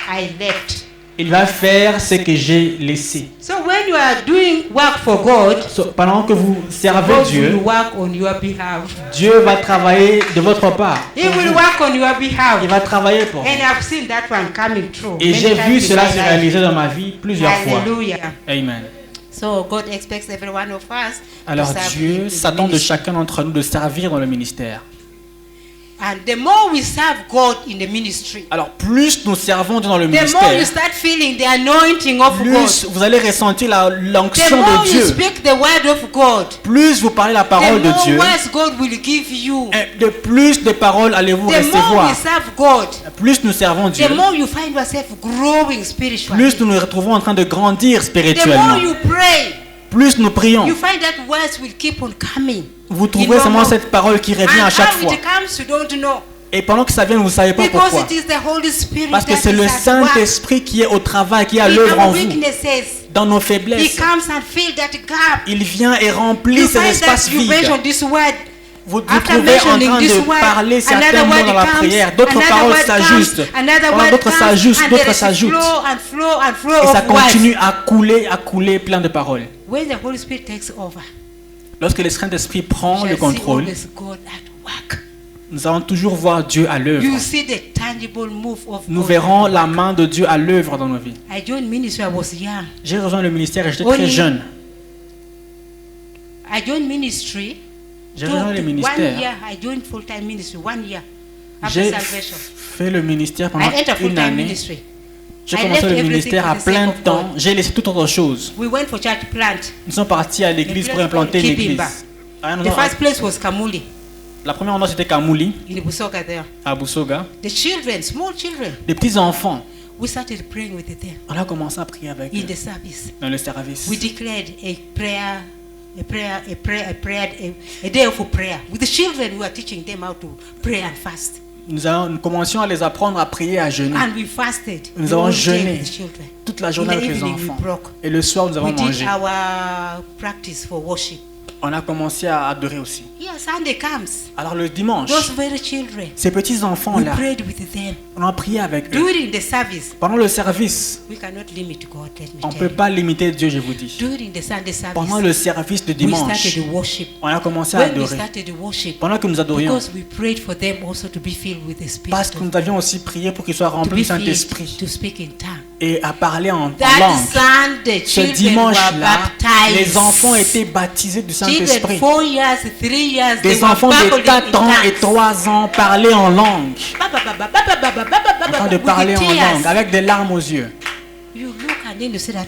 I left. Il va faire ce que j'ai laissé. So when you are doing work for God, Pendant que vous servez God will Dieu, work on your behalf. Dieu va travailler de votre part. He will work on your behalf. Il va travailler pour vous. And I've seen that one coming true. Et many j'ai times vu in cela my se life. réaliser dans ma vie plusieurs fois. Hallelujah. Amen. So God expects every one of us Alors to serve Him Dieu in the s'attend de ministry. chacun d'entre nous de servir dans le ministère. And the more we serve God in the ministry, Alors plus nous servons Dieu dans le the more you ministère, start feeling the anointing of God. plus vous allez ressentir The l'onction more de you Dieu. speak the word of God, Plus vous parlez la the parole de more Dieu, words God will give you. et de plus de paroles allez-vous The more recevoir. we serve God, Plus nous servons Dieu, the more you find yourself growing spiritually. plus nous nous retrouvons en train de grandir The more spirituellement. you pray, Plus nous prions, you find that words will keep on coming. vous in trouverez your seulement mouth. cette parole qui revient And à chaque how fois. it comes, you don't know. Et pendant que ça vient, vous ne savez pas Because pourquoi. it is the Holy Spirit Parce que that c'est is le at work. Saint-Esprit qui est au travail, qui est à In l'œuvre en our vous. weaknesses, Dans nos He faiblesses, comes and fills that gap. il vient et remplit You ces find espaces that you vides. mention this word. Vous vous After trouvez en mentioning train this de word, parler certains another mots word dans la comes, prière. D'autres another paroles word s'ajustent. comes, another Pendant word d'autres comes, s'ajustent, and d'autres there is s'ajoutent. flow and flow and flow Et ça of words. continue à couler plein de paroles. When the Holy Spirit takes over, Lorsque le Saint-Esprit prend you le shall see contrôle, always God at work. nous allons toujours voir Dieu à l'œuvre. You see the tangible move of Nous God. verrons la main de Dieu à l'œuvre dans nos vies. I joined ministry, I was young. J'ai rejoint le ministère et j'étais Only- très jeune. I joined ministry. J'ai rejoint le 1 year, ministère. I joined full-time ministry, 1 year after J'ai salvation. fait le ministère pendant I entered une full-time année. ministry. J'ai I commencé left le everything ministère for à the sake plein of temps. God. J'ai laissé toute autre chose. We went for church plant. Nous sommes partis à l'église The pour implanter place une for église. Kibimba. À un The endroit- first place was Kamuli La première endroit c'était Kamuli, in Busoga there. à Busoga. The children, small children, Les petits enfants, we started praying with them on a commencé à prier avec in eux the service. dans le service. We declared a day of prayer. With the children, we were teaching them how to pray and fast. Nous commencions à les apprendre à prier à jeûner. And we fasted. Nous the avons whole day jeûné with the children. toute la In journée the avec les evening, we enfants. broke. Et le soir, nous avons We did mangé. our practice for worship. On a commencé à adorer aussi. Yeah, Sunday comes. Alors le dimanche, Those very children, ces petits we enfants-là, prayed with them. on a prié avec eux. During the service, Pendant le service, we cannot limit God, let me on ne tell peut you. pas limiter Dieu, je vous dis. During the Sunday Pendant service, le service de we dimanche, started the worship. on a commencé à When we adorer. started the worship, Pendant que nous adorions, because we prayed for them also to be filled with the Spirit, parce que nous avions aussi prié pour qu'ils soient to remplis be du filled, Saint-Esprit to speak in tongues. et à parler en That langue. Sunday, Ce children were dimanche-là, baptized. les enfants étaient baptisés du Children, Saint-Esprit. 4 years, 3 years, they Des were enfants de babbling in 4 ans et tongues. 3 ans parlaient en langue. En train de With parler en tears. langue, avec des larmes aux yeux. You look and then you say that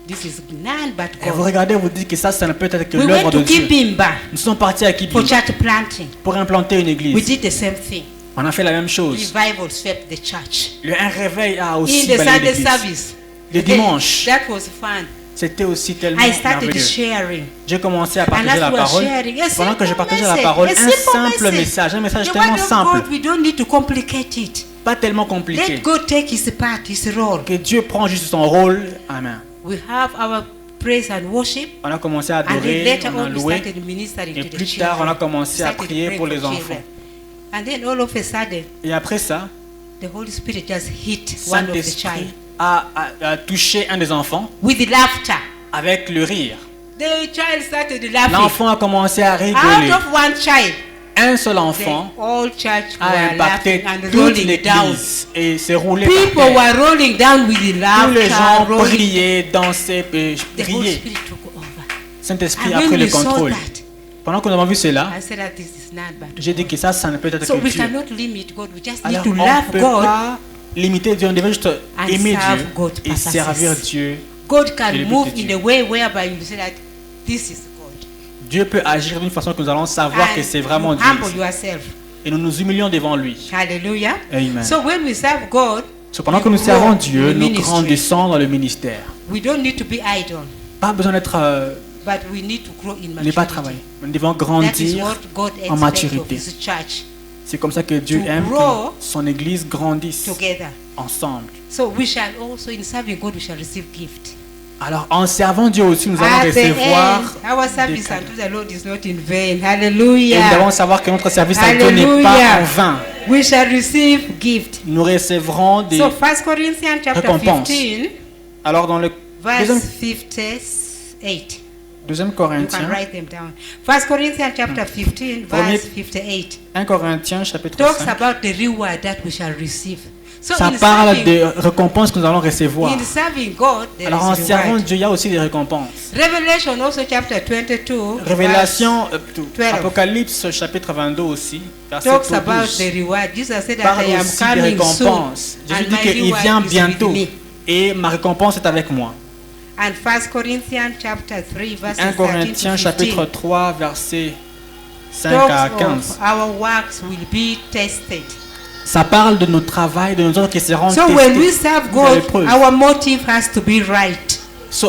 this is none but Et vous God. regardez, vous dites que ça ne peut être que We l'œuvre went de to Dieu. Kibimba Nous sommes partis à for Kibimba church planting. pour implanter une We église. did the same thing. On a fait la même chose. Revival swept the church. Un réveil a In aussi the balayé Sunday l'église. service, Le dimanche, that was fun. c'était aussi tellement I started merveilleux. sharing. J'ai commencé à And partager as la we were parole. sharing, a Pendant que je simple partageais la message, parole, a un simple simple message. message, un message The tellement word of simple, God, we don't need to complicate it. pas tellement compliqué. Let God take his part, his role. Que Dieu prend juste son rôle. Amen. We have our praise and worship. On a commencé à And then adorer, later on a on, we loué. started ministering Et to the plus children. tard, on a commencé à Started prier praying pour for les children. enfants. And then all of a sudden, Et après ça, the Holy Spirit just hit one of the Saint-Esprit child a touché un des enfants with laughter. avec le rire. The child started laughing. L'enfant a commencé à Out rigoler. of one child, Un seul the enfant whole church a were impacté laughing and toute rolling down. l'église et s'est roulé People par terre. were rolling down with the Tous les gens laughter, rolling. priaient, dansaient, The Holy priaient. Spirit took over. Saint-Esprit And a when pris le we saw contrôle. that, Pendant que nous avons vu cela, I said that this is not bad. j'ai dit que ça ne peut être So que we Dieu. cannot limit God. We just need Alors to on love ne peut God. pas limiter Dieu, on devait juste aimer serve Dieu God et purposes. servir Dieu. God Et can le but move de in Dieu. a way whereby you say that this is God. Dieu peut agir d'une façon que nous allons savoir And que c'est vraiment you Dieu. humble ici. yourself. Et nous nous humilions devant lui. Hallelujah. Amen. So when we serve God, Pendant que nous we servons grow Dieu, in the nous ministry. grandissons dans le ministère. We don't need to be idle, Pas besoin d'être, but we need to grow in ne pas maturity. travailler. Nous devons That is grandir. what God en expects of maturité. His church C'est comme ça que Dieu To aime grow que son Église grandisse together. ensemble. So we shall also, in serving God, we shall receive gift. Alors, en servant Dieu aussi, nous allons At the recevoir end, our service cadeaux. unto the Lord is not in vain. Et nous Hallelujah. devons savoir que notre service à Dieu n'est pas Hallelujah. en vain. We shall receive gift. Nous recevrons des... So 1 Corinthians chapter récompenses. 15, Alors, dans le verse deuxième, 58. Deuxième You can Corinthiens, write them down. 1 Corinthians chapter 15, Premier- verse 58. 1 Corinthiens chapitre Talks 5. about the reward that we shall receive. So Ça in parle serving, des récompenses que nous allons recevoir. in serving God, there Alors en is servant reward. Dieu, il y a aussi des récompenses. Revelation also chapter 22. Révélation, verse 12 Apocalypse chapitre 22 aussi, verset talks about 12, the reward. Jesus said that parle I am aussi des coming soon, récompenses. Jésus and dit my qu'il reward vient is with bientôt me. et ma récompense est avec moi. And 1 Corinthians chapter 3, verses 1 13 Corinthiens to 15 chapitre 3 verset 5 à talks 15. of our works will be tested. Ça parle de notre travail, de nos œuvres qui seront So when we testées serve à God, l'épreuve. our motive has to be right.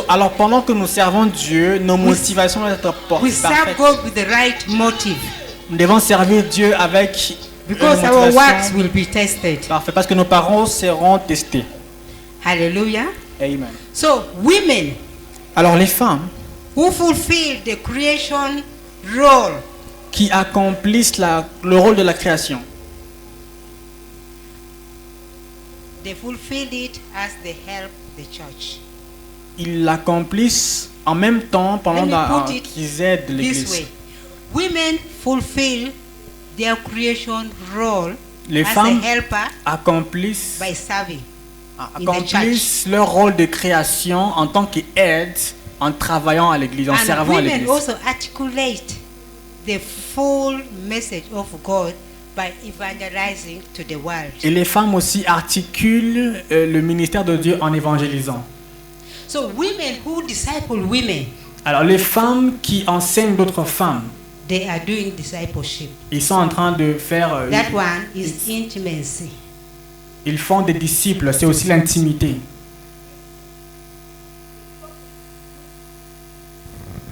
Alors pendant que nous servons Dieu, nos motivations doivent être We serve parfaites. God with the right motive Nous devons servir Dieu avec because une our works motivation will be tested. parfaite, parce que nos parents seront testés. Hallelujah. Amen. So women Alors les femmes who fulfill the creation role, qui accomplissent le rôle de la création, they fulfill it as they help the church. ils l'accomplissent en même temps pendant Let me put it qu'ils aident This l'Église. way, women fulfill their creation role Les as femmes a helper accomplissent, by serving. in the accomplissent leur rôle de création en tant qu'aides en travaillant à l'Église, en And servant à women l'Église. also articulate the full message of God by evangelizing to the world. Et les femmes aussi articulent le ministère de Dieu en évangélisant. So women who disciple women, Alors les femmes qui enseignent d'autres femmes, they are doing discipleship. ils sont en train de faire, That one is intimacy. ils font des disciples, c'est aussi l'intimité.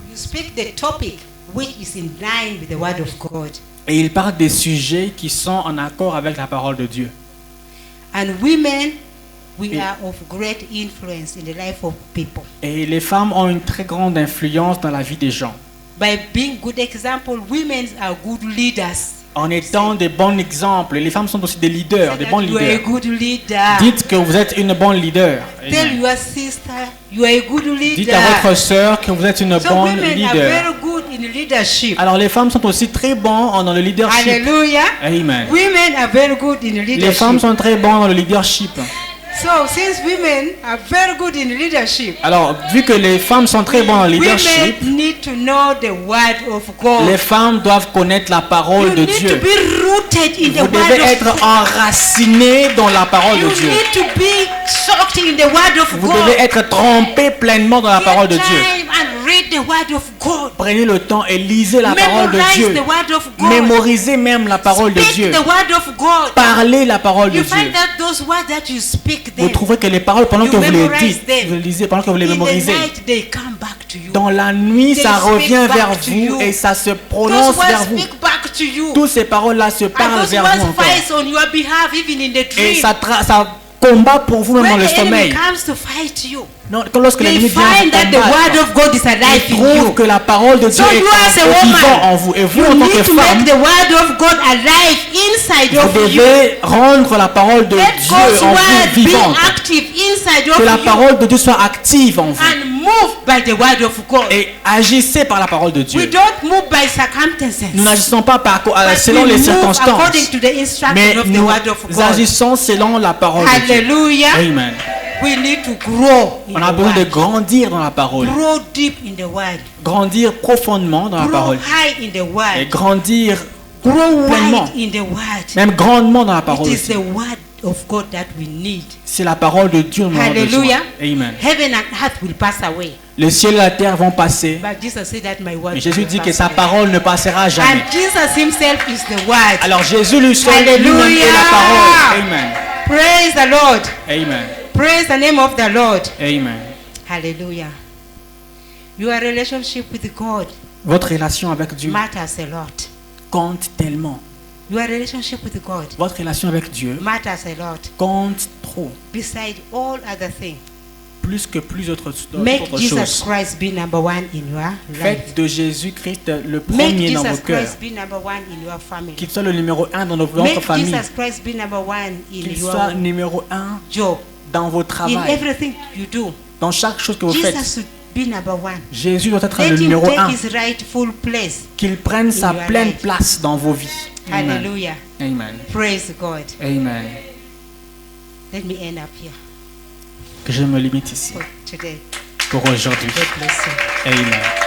You speak the topic which is in line with the word of God. Et ils parlent des sujets qui sont en accord avec la parole de Dieu. And women, we Et- are of great influence in the life of people. Et les femmes ont une très grande influence dans la vie des gens. By being good example, women are good leaders. En étant des bons exemples, les femmes sont aussi des leaders, Say des that bons you are a leaders. good leader. Dites que vous êtes une bonne leader. Tell Amen. your sister you are a good leader. Dites à votre sœur que vous êtes une So bonne women are leader. very good in leadership. Alors les femmes sont aussi très bons dans le leadership. Hallelujah. Amen. Women are very good in Les leadership. femmes sont très bonnes dans le leadership. So since women are very good in leadership, Alors, vu que les femmes sont très bonnes dans le leadership, women need to know the word of God. les femmes doivent connaître la parole You de need to Dieu. be rooted in the Vous devez word être of God. enraciné dans la parole You de Dieu. need to be soaked in the word of Vous God. devez être trempé pleinement dans la parole de Take Dieu. time and read the word of God. Prenez le temps et lisez la parole de Memorize Dieu. the word of God. Mémorisez même la parole de Speak Dieu. the word of God. Parlez la parole de You Dieu. find that those words that you speak Vous them, trouverez que les paroles, pendant You que vous les memorize dites, them. vous les lisez, pendant que vous les in the mémorisez, night they come back to you. dans la nuit, They ça speak revient back vers to vous you. et ça se Those prononce vers words vous. speak back to you. Toutes ces paroles-là se And parlent those vers vous words encore. fight on your behalf even in the Et dream. ça combat pour vous même dans When le the enemy sommeil. comes to fight you, Non, lorsque they l'ennemi vient find that the vous word combattre, of God is alive il in trouve you. que la parole de Dieu So you as a est woman, vivant en vous. Et vous, You en tant need que to make femme, the word of God alive inside of vous you. devez rendre la parole de Let Dieu God's en vous word be vivante. active inside Que la of you parole de Dieu soit active en vous. and move by the word of God. Et agissez par la parole de We Dieu. don't move by circumstances. Nous n'agissons pas But selon we les move circonstances, according to the instruction mais of the nous word of God. agissons selon la parole de Dieu. Hallelujah. Amen. We need to grow in On a the besoin de word. grandir dans la parole, Grow deep in the word. grandir profondément dans la Grow parole high in the et word. grandir Grow pleinement, wide in the word. même grandement dans la parole. It is aussi. the word of God that we need. C'est la parole de Dieu dont nous avons besoin. Hallelujah. Amen. Heaven and earth will pass away. Le ciel et la terre vont passer, But Jesus said that my word mais Jésus will dit que pass sa away. parole ne passera jamais. And Jesus himself is the word. Alors Jésus lui seul Hallelujah. lui-même est la parole. Amen. Praise the Lord. Amen. Praise the name of the Lord. Amen. Hallelujah. Your relationship with God Votre relation avec Dieu matters a lot. compte tellement. Your relationship with God Votre relation avec Dieu matters a lot. compte trop, Beside all other things, plus que plus autre make Jesus chose. Christ be number one in your life. Faites de Jésus-Christ le Make premier dans vos Jesus cœurs. Christ be number one in your family. Qu'il soit le numéro 1 dans votre Make famille. Jesus Christ be number one in Qu'il soit your numéro 1 job. dans vos In travaux. everything you do. Dans chaque chose que vous faites. Jesus be number one. Jésus doit être Let le him numéro take 1. his rightful place. Qu'il prenne sa your pleine life. place dans vos vies. Amen. Hallelujah. Amen. Praise God. Amen. Let me end up here Que je me limite ici for today. pour aujourd'hui. God bless you. Amen.